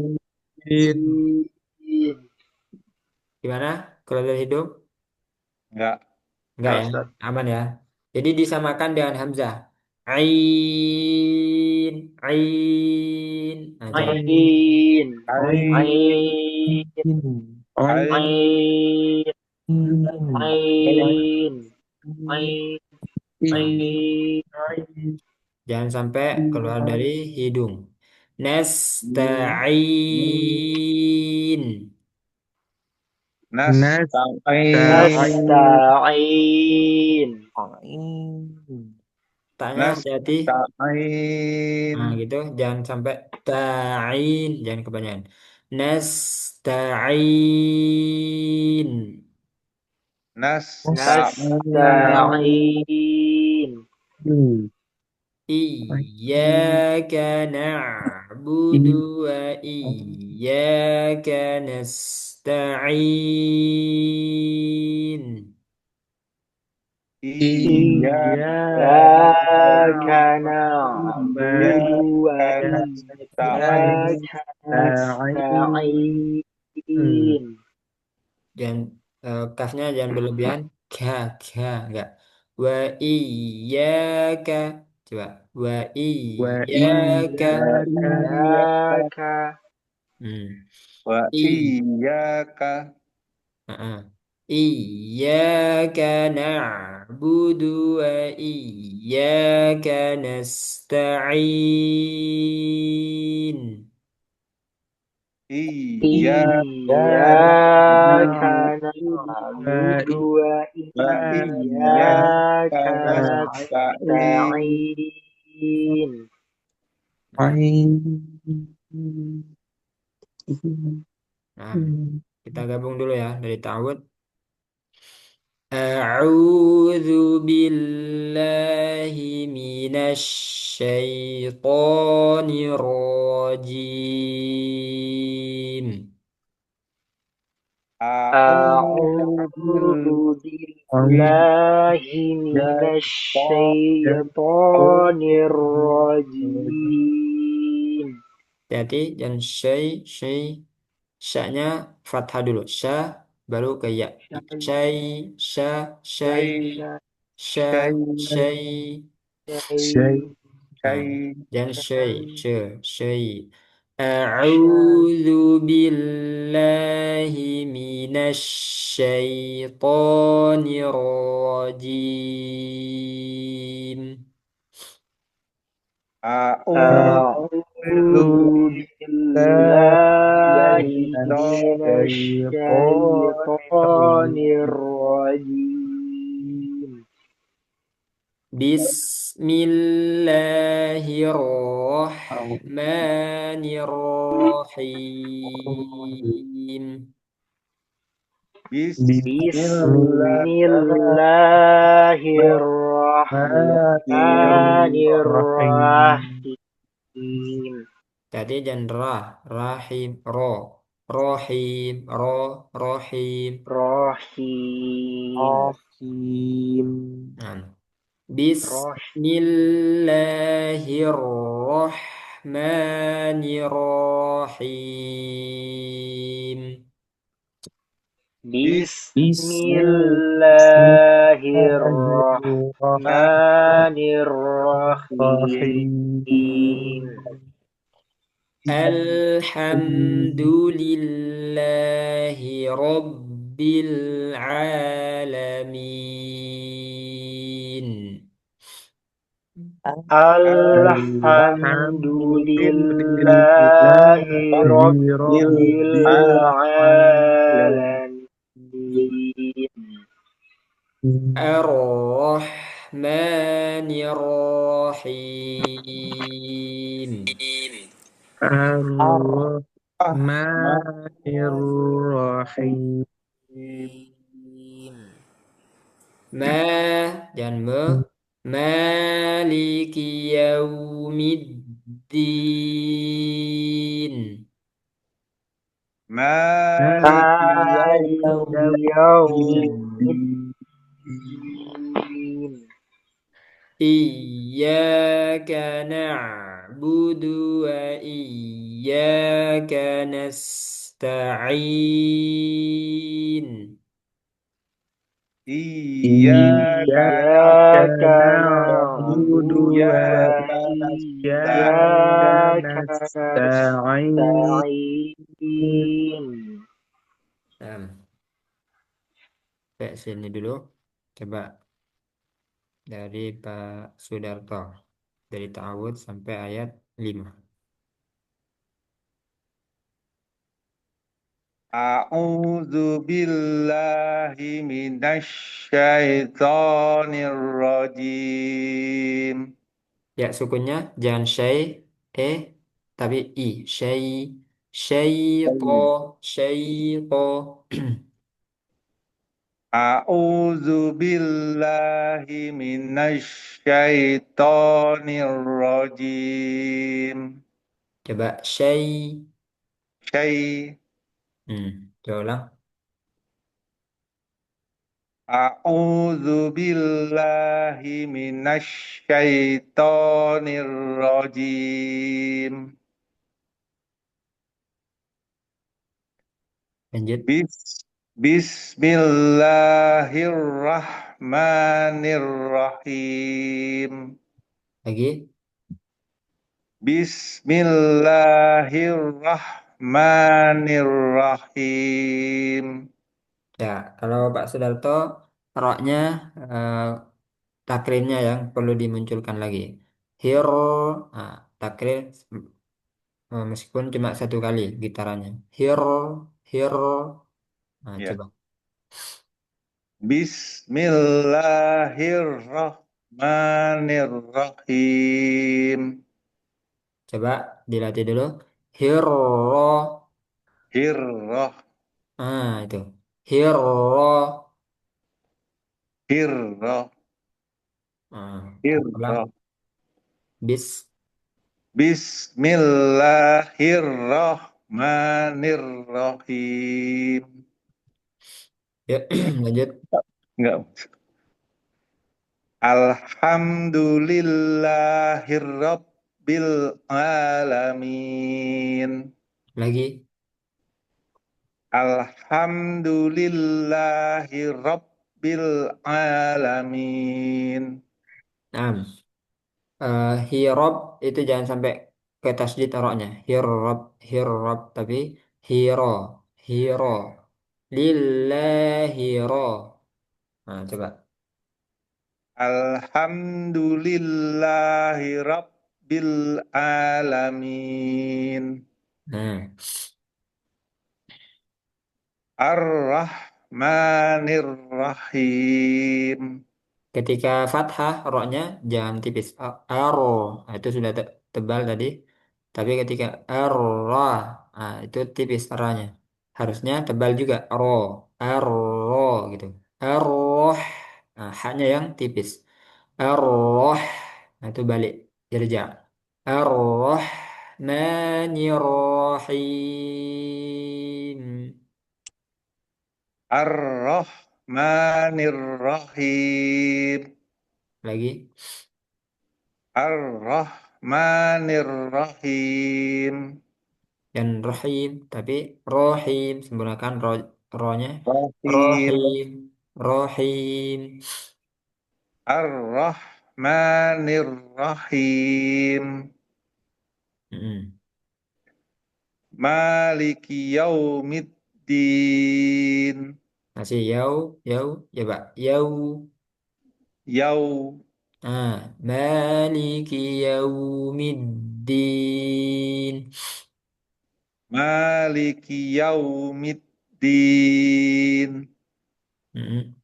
In. in gimana keluar dari hidung Enggak. enggak ya Ustaz aman ya jadi disamakan dengan Hamzah ain ain nah coba ain Ain. ain Ain. ain ain In. ain jangan sampai keluar dari hidung nasta'in Nas. Nas. Ta'in. nasta'in taknya Nas. hati-hati Ta'in. nah gitu jangan sampai ta'in jangan kebanyakan nasta'in Nas. Ta'in. nasta'in Hmm. Iyyaka na'budu wa iyyaka nasta'in. Iyyaka إياك نعبد na'budu وإياك نستعين Dan kafnya jangan berlebihan. Enggak. Wa iyyaka. Coba. Wa iyyaka. وإياك Hmm. wa I. iyyaka Heeh. Iyyaka na'budu wa iyyaka nasta'in. iyyaka إياك نعبد na'budu wa وإياك iyyaka nasta'in. نستعين Nah, kita gabung dulu ya dari ta'awud. A'udzu billahi minasy syaithanir rajim. A'udzu أعوذ بالله من الشيطان الرجيم Hati dan syanya fathah dulu. Sya baru ke ya. Syai, sya, syai, sya, syai. Nah, dan syai. A'udzu billahi minasy syaithanir rajim. A'udzu أعوذ بالله من الشيطان الرجيم Bismillahirrahmanirrahim. بسم Bismillahirrahmanirrahim. الله الرحمن الرحيم Tadi dan rahim, rohim. رحيم Nah, رحيم Bismillahirrahmanirrahim. بسم الله الرحمن الرحيم Alhamdulillahi Rabbil Alamin. الحمد لله رب العالمين Ar-Rahmanir-Rahim. Ar-Rahmanir-Rahim. Ma dan Maliki Yaumiddin. Maliki مالك يوم yaumiddin. الدين Iyyaka na'budu wa iyyaka nasta'in. Iyyaka إياك نعبد نعبد iyyaka وإياك وإياك nasta'in. نستعين. نستعين Nah, sampai sini dulu. Coba dari Pak Sudarto. Dari ta'awud sampai ayat 5. A'udzu billahi minasy syaithanir rajim. Ya, sukunnya jangan tapi i. Syai, syaito. A'udzu billahi minasyaitonir rajim. Coba syai. Syai. Coba ulang. A'udzu billahi minasyaitonir rajim. Lanjut Bis Bismillahirrahmanirrahim. lagi. Bismillahirrahmanirrahim. Ya, kalau Pak Sudarto, roknya eh, takrirnya yang perlu dimunculkan lagi. Hero, nah, takrir meskipun cuma satu kali gitarannya. Hero, hero. Nah, Ya. coba. Bismillahirrahmanirrahim. Coba dilatih dulu. Hero. Hirrah, Ah, itu. Hero. hirrah, Coba ulang. hirrah. Bis. Bismillahirrahmanirrahim. Yuk, lanjut. Enggak. Alhamdulillahirabbil alamin. Lagi. Alhamdulillahirabbil alamin. Nah, hirob itu jangan sampai ke tasdid roknya. Hirob, hirob, tapi hiro, hiro. Lillahiro. Nah, coba. Alhamdulillahirabbil alamin. Nah, Ar-Rahmanir-Rahim. ketika fathah roknya jangan tipis. Aro, nah, itu sudah tebal tadi. Tapi ketika arra, nah, itu tipis aranya. Harusnya tebal juga. Ro, arro gitu. Arroh, nah, haknya yang tipis. Arroh, nah, itu balik. Irja. Ar-Rahmanir-Rahim. Ar-Rahmanir-Rahim. Lagi. Ar-Rahmanir-Rahim. Dan Rahim. Tapi Rohim. Sempurnakan ro-nya. Rahim. Rohim. Rohim. Ar-Rahmanir-Rahim. Mm-mm. Maliki yaumiddin. Masih yau. Yau. Ya, Pak. Yau. Yau. Maliki yaumiddin. Maliki yaumiddin. Mm-mm.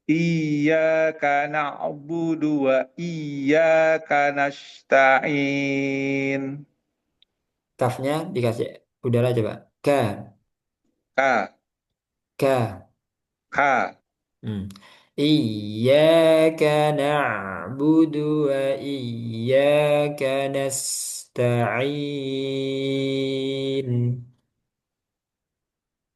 Iyyaka na'budu wa iyyaka nasta'in. Kafnya dikasih udara coba. Ka. Ka, Ka. ka. Hmm. Iyyaka na'budu wa iyyaka nasta'in.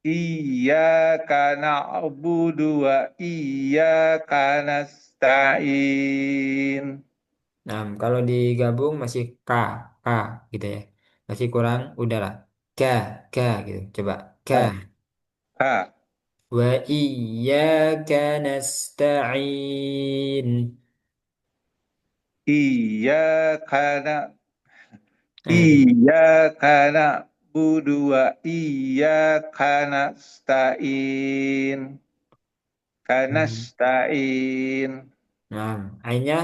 Iyyaka na'budu wa iyyaka nasta'in. Nah, kalau digabung masih K, K gitu ya. Masih kurang udara. K, K gitu. Coba K. Ka, ka. Wa iyyaka nasta'in. Iyyaka na Nah, itu. Iyyaka na'budu wa iyyaka nasta'in. Hmm. Kanasta'in. Nah, ainnya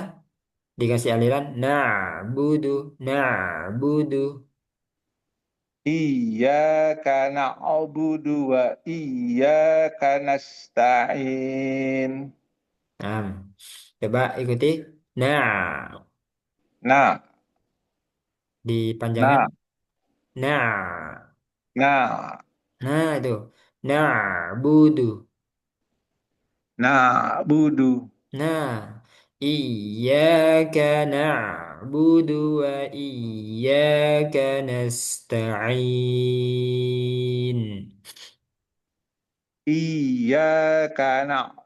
dikasih aliran na'budu, na'budu. Iyyaka na'budu wa iyyaka nasta'in. Nah, coba ikuti. Nah, Nah, dipanjangin. nah, Nah, nah. nah itu. Na'budu. na'budu. Nah, iyyaka na'budu wa iyyaka nasta'in. Iyyaka na'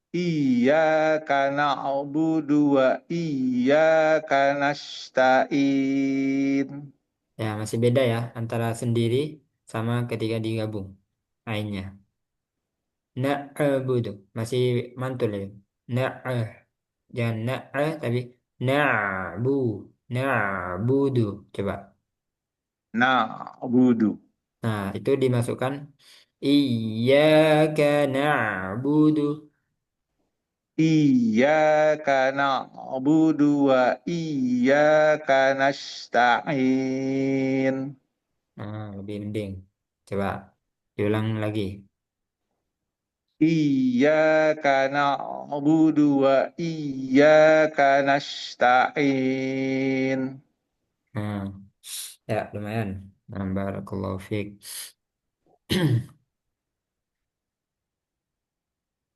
Iyyaka na'budu wa iyyaka nasta'in. Ya, masih beda ya antara sendiri sama ketika digabung. Ainnya. Na'budu. Masih mantul ya. Na'ah. Jangan na'ah tapi na'bu. Na'budu. Coba. Na'budu. Nah, itu dimasukkan iyyaka na'budu. Iyyaka na'budu wa iyyaka nasta'in. Nah, lebih mending. Coba diulang lagi. Iyyaka na'budu wa iyyaka nasta'in. Nah, ya lumayan. Nah, barakallahu fiik.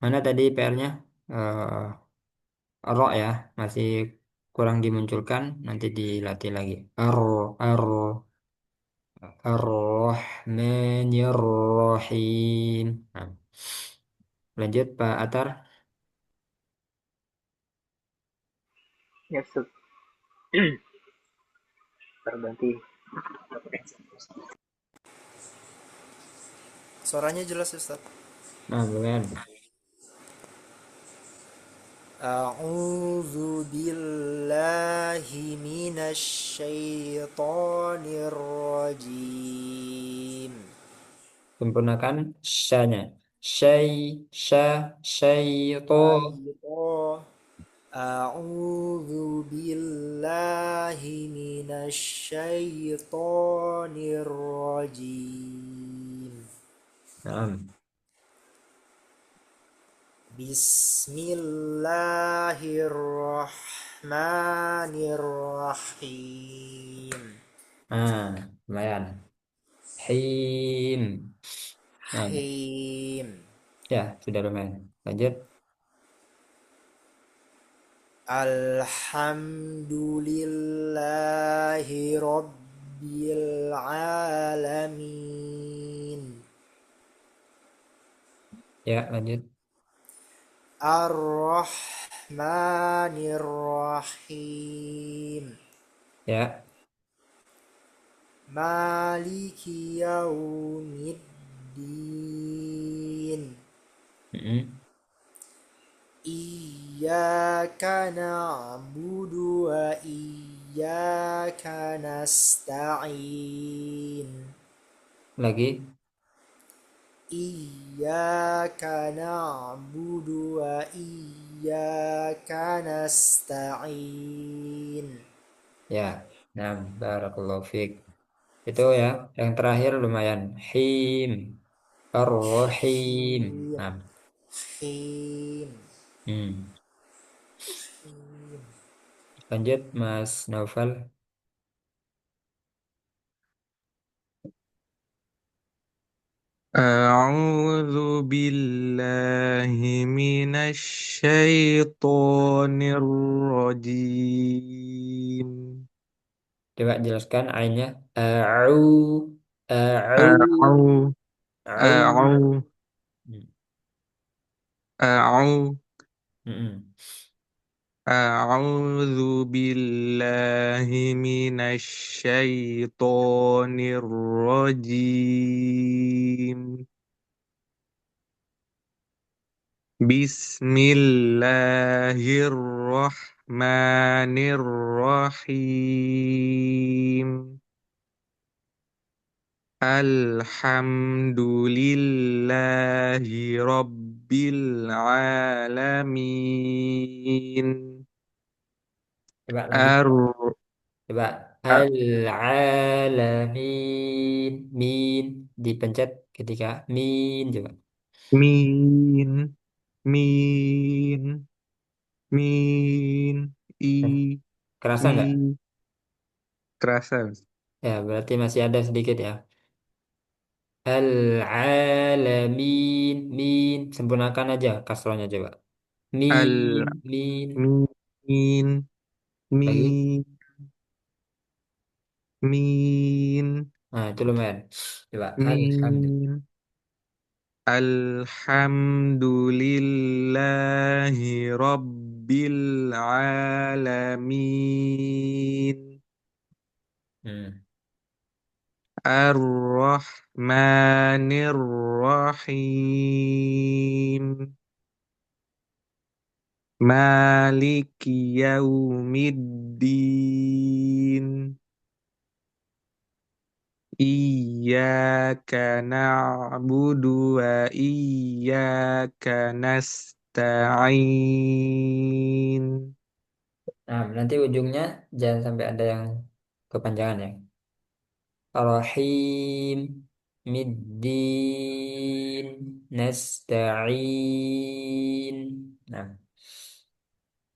Mana tadi PR-nya? Ro ya, masih kurang dimunculkan. Nanti dilatih lagi. Ar-Rahmanir-Rahim. Nah, lanjut Pak Atar. Ya, terganti. Suaranya jelas Ustaz. Nah, lumayan. A'udzu billahi minasy syaithanir rajim. Sempurnakan sya-nya. Syai, sya, syaito. Syaitan. A'udzu billahi minasy syaithanir rajim. Nah, Bismillahirrahmanirrahim. lumayan. Him. Nah, Him. ya, sudah lumayan. Lanjut. Alhamdulillahi rabbil alamin. Ya, lanjut. Ar-Rahmanir-Rahim. Ya. Maliki yaumiddin. Mm-mm. Iyyaka na'budu wa iyyaka nasta'in. Lagi. Iyyaka na'budu wa iyyaka nasta'in. Ya. Nah, barakallahu fiik. Itu ya, yang terakhir lumayan. Him. Ar-Rahim. Him. Nah, Him. hmm. Lanjut Mas Naufal. أعوذ بالله من الشيطان الرجيم. Coba jelaskan ainnya. A'u. A'u. أعو A'u. أعو Hmm. أعو Mm-mm. أعوذ بالله من الشيطان الرجيم. بسم الله الرحمن الرحيم. الحمد لله رب العالمين. Coba lanjut. الر- Coba. Al-alamin. Min. Dipencet ketika min. Coba. مين مين مين Eh, kerasa nggak? terasa. Ya, berarti masih ada sedikit ya. Al-alamin. Min. Sempurnakan aja kasrohnya coba. Min. Al Min. min Lagi. min min Nah, itu lumayan. Coba. Alhamdulillah. min Alhamdulillahi Rabbil Alamin. Hmm. Ar-Rahmanir Rahim. Maliki Yaumiddin. Iyyaka na'budu wa iyyaka nasta'in. Nah, nanti ujungnya jangan sampai ada yang kepanjangan ya. Rahim. Middin. Nasta'in. Nah,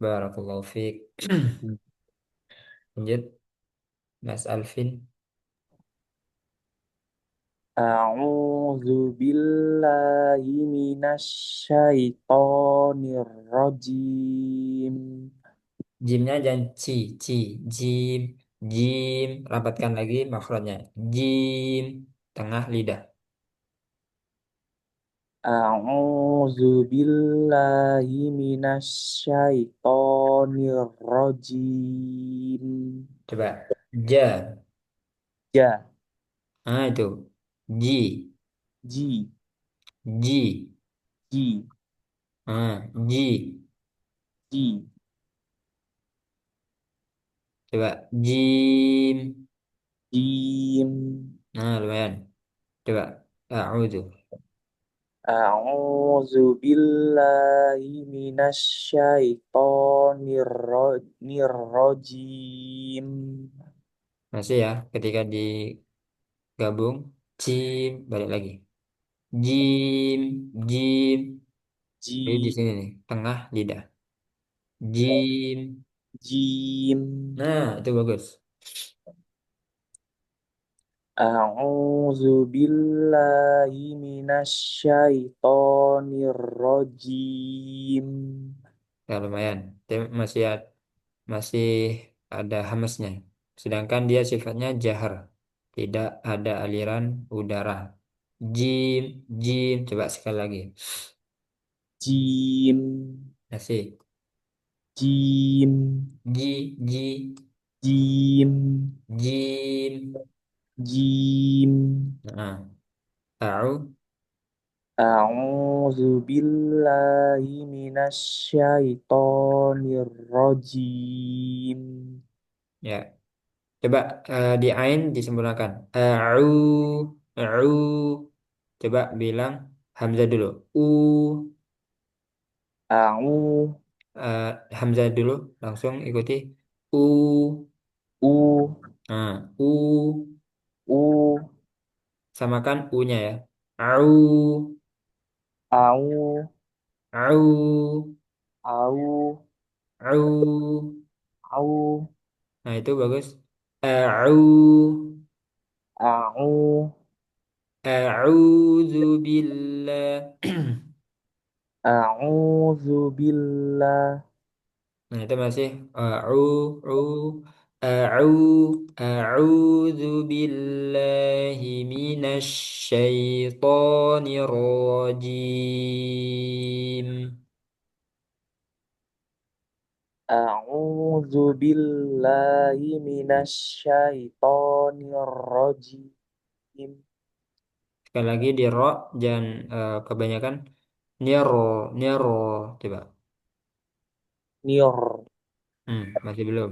barakallahu fiik. Lanjut, Mas Alvin. A'udzu billahi minasyaitonir rajim. Jimnya jangan ci, ci, jim, jim. Rapatkan lagi makhrajnya. Jim, tengah lidah. A'udzu billahi minasyaitonir rajim. Coba, ja. Ja, Nah, itu. Ji, ji, ji. ji, Nah, ji. ji. Coba, jim. Jim. Nah, lumayan. Coba, a'udzu. A'udzu billahi minasyaitonir rajim. Masih ya, ketika digabung, jim, balik lagi. Jim, jim. Jadi di Jim, sini nih, tengah lidah. Jim. jim. Nah, itu bagus. A'udzu billahi minasyaitonir rajim. Ya, lumayan. Dia masih ada hamesnya. Sedangkan dia sifatnya jahar. Tidak ada aliran udara. Jim, jim. Coba sekali lagi. Jim, Masih. jim, Ji, ji, jim, jim. jim. Nah, tahu. A'udzu billahi minasyaitonir rajim. Ya, coba di ain disempurnakan. Au. Coba bilang hamzah dulu. A'u, Eh, hamzah dulu, langsung ikuti. U. u, Nah, U. u, Samakan U-nya ya. Au. au, Au. au, Au. au, Nah, itu bagus. Au. au, A'udzu billah. a'udzu billah. Nah, itu masih u a'u a'udzu billahi minasy syaithanir rajim. A'udzu billahi minasyaitonir rajim. Sekali lagi di ro jangan kebanyakan niro niro coba. Nior, Masih belum.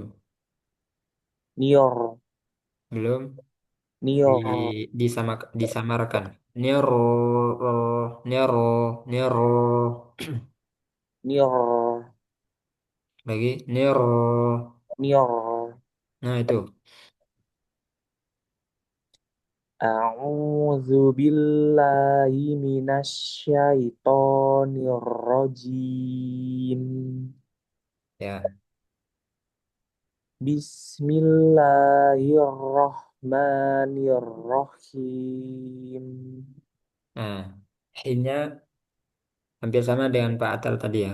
nior, Belum di nior, disamarkan. Niro niro niro nior, lagi niro. nior. Nah, itu. A'udzu billahi minasyaitonir rajim. Ya. Bismillahirrahmanirrahim. Nah, hinnya hampir sama dengan Pak Atal tadi ya.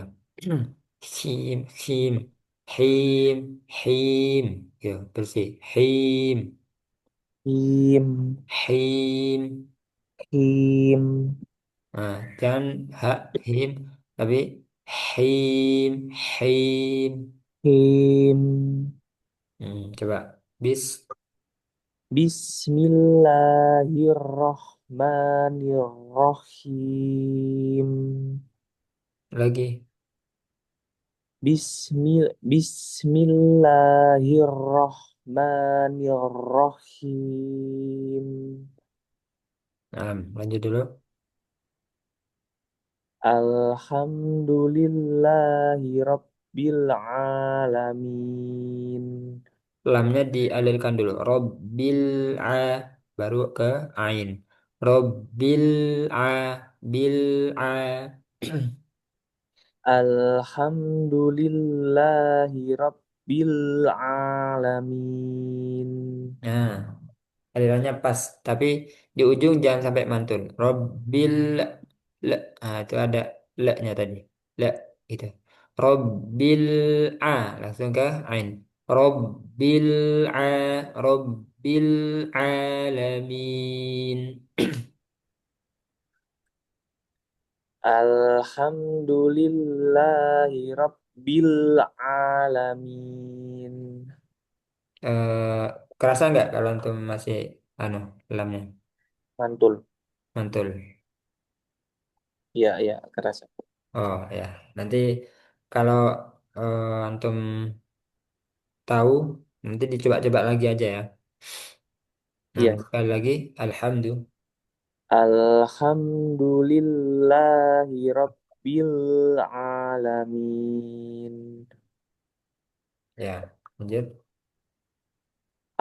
Him, him, him, him. Ya, bersih. Him, Him, him. him, Nah, jangan hak, him, tapi him, him. him. Coba. Bis, Bismillahirrahmanirrahim. lagi. Bismillahirrahmanirrahim. Nah, lanjut dulu. Alhamdulillahi Rabbil Alamin. Lamnya dialirkan dulu. Robbil a baru ke ain. Robbil a bil a. Alhamdulillahi Rabbil Alamin. Nah, alirannya pas, tapi di ujung jangan sampai mantul. Robbil le. Nah, itu ada le-nya tadi. Le itu. Robbil a langsung ke ain. Robbil a Robbil alamin. Alhamdulillahi Rabbil Alamin. eh Kerasa nggak kalau antum masih anu lamnya Mantul. mantul? Iya, iya, kerasa. Oh ya, nanti kalau antum tahu nanti dicoba-coba lagi aja ya. Nah, Iya. sekali lagi, alhamdulillah. Alhamdulillahi Rabbil Alamin. Ya, lanjut.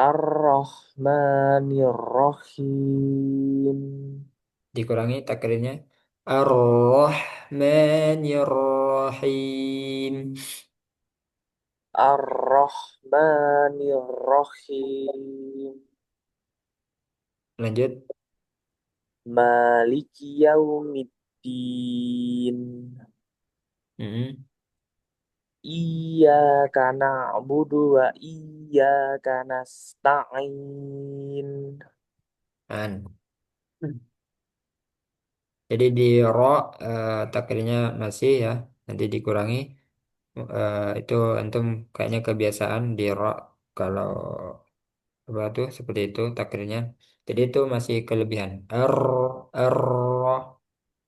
Ar-Rahmanir-Rahim. Dikurangi takrirnya. Ar-Rahmanir-Rahim. Ar-Rahmanir-Rahim. Lanjut. Maliki Yaumiddin. Mm-mm. Iyyaka na'budu wa iyyaka nasta'in. An. Jadi di ro takrirnya masih ya. Nanti dikurangi. Itu antum kayaknya kebiasaan di ro kalau apa tuh seperti itu takdirnya. Jadi itu masih kelebihan. R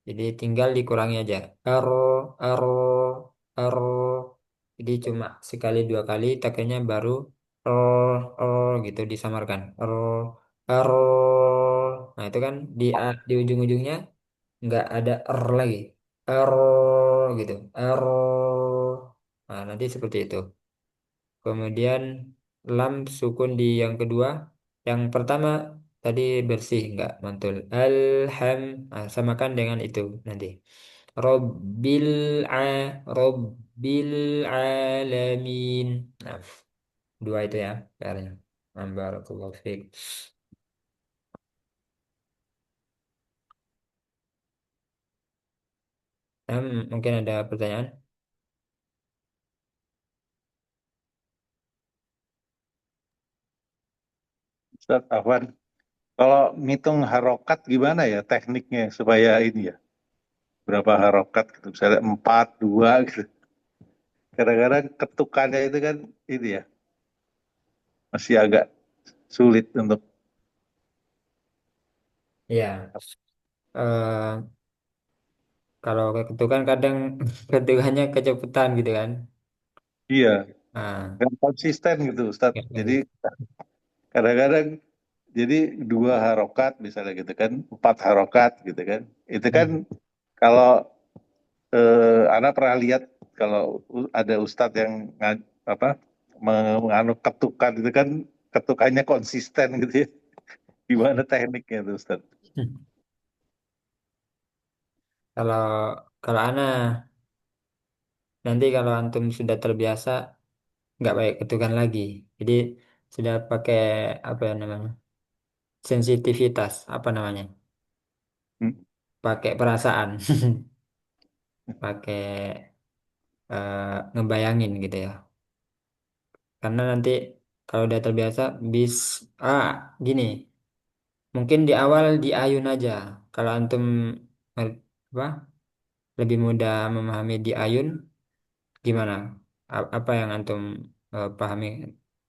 jadi tinggal dikurangi aja. R R. Jadi cuma sekali dua kali takdirnya baru gitu disamarkan. R. Nah itu kan di ujung-ujungnya nggak ada lagi. R gitu. R. Nah nanti seperti itu. Kemudian lam sukun di yang kedua. Yang pertama tadi bersih nggak mantul. Nah, samakan dengan itu nanti. Robbil a Robbil alamin. Nah, dua itu ya. Caranya. Barakallahu fiik. Mungkin ada pertanyaan? Ustaz Afwan, kalau ngitung harokat gimana ya tekniknya supaya ini ya, berapa harokat gitu, misalnya 4, 2 gitu. Kadang-kadang ketukannya itu kan ini ya, masih agak sulit untuk, Ya. eh Kalau ketukan kadang ketukannya kecepatan gitu kan. iya, Nah, nggak konsisten gitu Ustaz. ya, Jadi lanjut. kadang-kadang jadi 2 harokat misalnya gitu kan, 4 harokat gitu kan. Itu kan Hmm. kalau Ana pernah lihat kalau ada Ustadz yang apa menganut ketukan itu kan ketukannya konsisten gitu ya. Gimana tekniknya itu Ustadz? Kalau kalau Ana nanti kalau antum sudah terbiasa nggak pakai ketukan lagi. Jadi sudah pakai apa ya namanya? sensitivitas, apa namanya? Hmm. Pakai perasaan, pakai ngebayangin gitu ya. Karena nanti kalau udah terbiasa, bis, ah, gini, mungkin di awal di ayun aja. Kalau antum apa, lebih mudah memahami di ayun, gimana? Apa yang antum pahami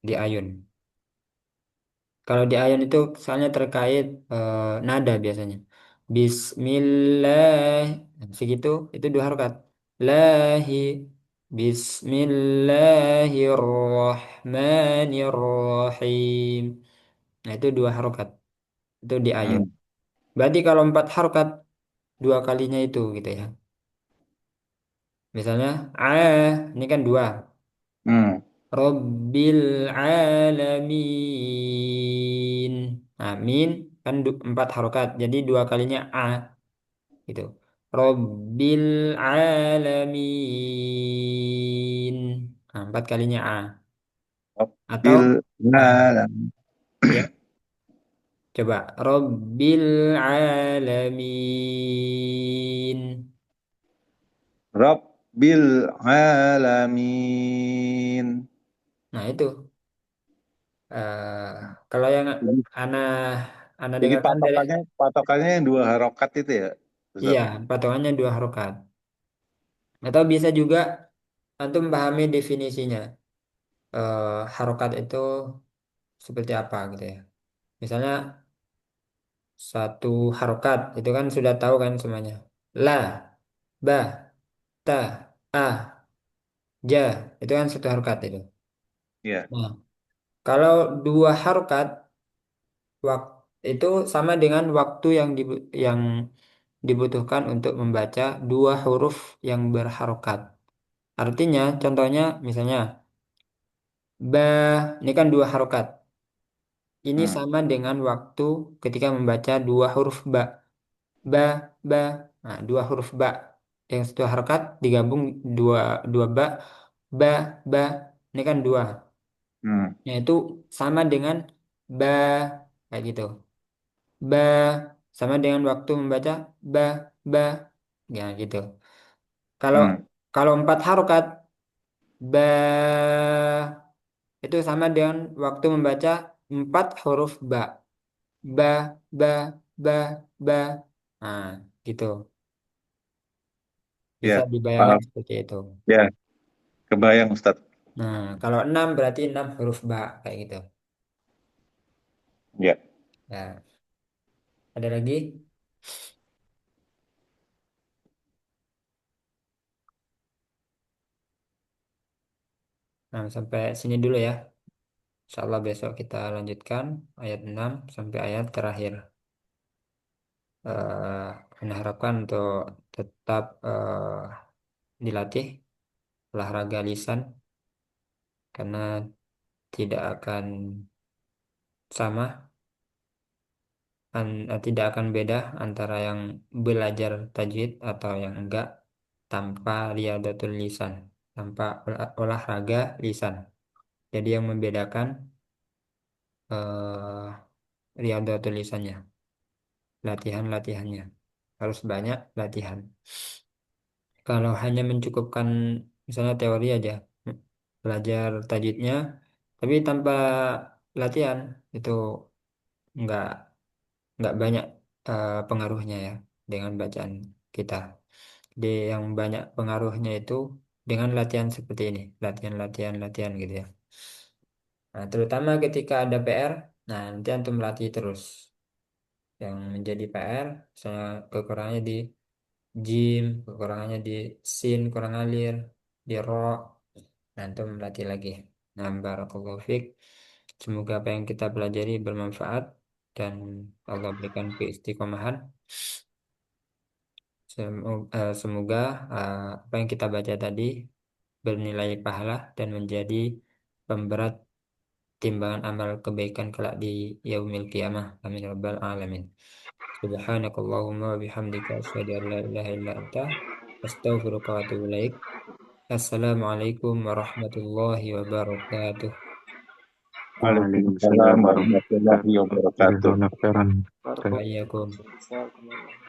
di ayun? Kalau di ayat itu soalnya terkait nada biasanya. Bismillah segitu itu dua harokat. Lahi Bismillahirrahmanirrahim. Nah itu dua harokat. Itu di ayat. Hmm. Berarti kalau empat harokat dua kalinya itu gitu ya. Misalnya ini kan dua. Hmm. Rabbil alamin. Amin kan empat harokat. Jadi dua kalinya gitu. Rabbil alamin. Nah, empat kalinya Atau Rabbil ah, alam. ya, coba Rabbil alamin. Rabbil alamin. Nah, itu kalau yang Jadi ana ana jadi dengarkan dari patokannya yang dua harokat itu ya, iya, Ustaz? patokannya dua harokat. Atau bisa juga antum memahami definisinya. Harokat itu seperti apa gitu ya. Misalnya satu harokat itu kan sudah tahu kan semuanya. La, ba, ta, a, ja itu kan satu harokat itu. Iya. Nah, kalau dua harokat itu sama dengan waktu yang dibutuhkan untuk membaca dua huruf yang berharokat. Artinya, contohnya misalnya ba ini kan dua harokat. Ini Hmm. sama dengan waktu ketika membaca dua huruf ba. Ba, ba. Nah, dua huruf ba. Yang satu harokat digabung dua, dua ba, ba. Ini kan dua. Hmm. Yaitu sama dengan ba. Kayak gitu. Ba. Sama dengan waktu membaca ba, ba. Ya, gitu. Kalau Hmm. kalau empat harokat, ba. Itu sama dengan waktu membaca empat huruf ba. Ba, ba, ba, ba. Nah, gitu. Bisa Ya, dibayangkan paham. seperti itu. Ya, kebayang Ustaz. Nah, kalau enam berarti enam huruf ba kayak gitu. Ya. Ya, ada lagi? Nah, sampai sini dulu ya. Insya Allah besok kita lanjutkan ayat 6 sampai ayat terakhir. Saya harapkan untuk tetap dilatih olahraga lisan karena tidak akan sama, tidak akan beda antara yang belajar tajwid atau yang enggak tanpa riyadatul lisan, tanpa olahraga lisan. Jadi yang membedakan riyadatul lisannya, latihan-latihannya. Harus banyak latihan. Kalau hanya mencukupkan misalnya teori aja, belajar tajwidnya, tapi tanpa latihan itu nggak nggak banyak pengaruhnya ya dengan bacaan kita. Jadi yang banyak pengaruhnya itu dengan latihan seperti ini, latihan, latihan, latihan gitu ya. Nah, terutama ketika ada PR, nah nanti antum melatih terus. Yang menjadi PR, misalnya kekurangannya di jim, kekurangannya di sin, kurang alir, di ro, nah antum melatih lagi. Nah, barakallahu fiq. Semoga apa yang kita pelajari bermanfaat dan Allah berikan keistiqomahan. Semoga apa yang kita baca tadi bernilai pahala dan menjadi pemberat timbangan amal kebaikan kelak di yaumil qiyamah. Amin ya rabbal alamin. Subhanakallahumma wa bihamdika asyhadu an la ilaha illa anta astaghfiruka wa atubu ilaik. Assalamualaikum warahmatullahi wabarakatuh. Waalaikumsalam warahmatullahi wabarakatuh. Jazakallah khairan. Barakallahu Wa'iyyakum. fiik. Jazakumullah.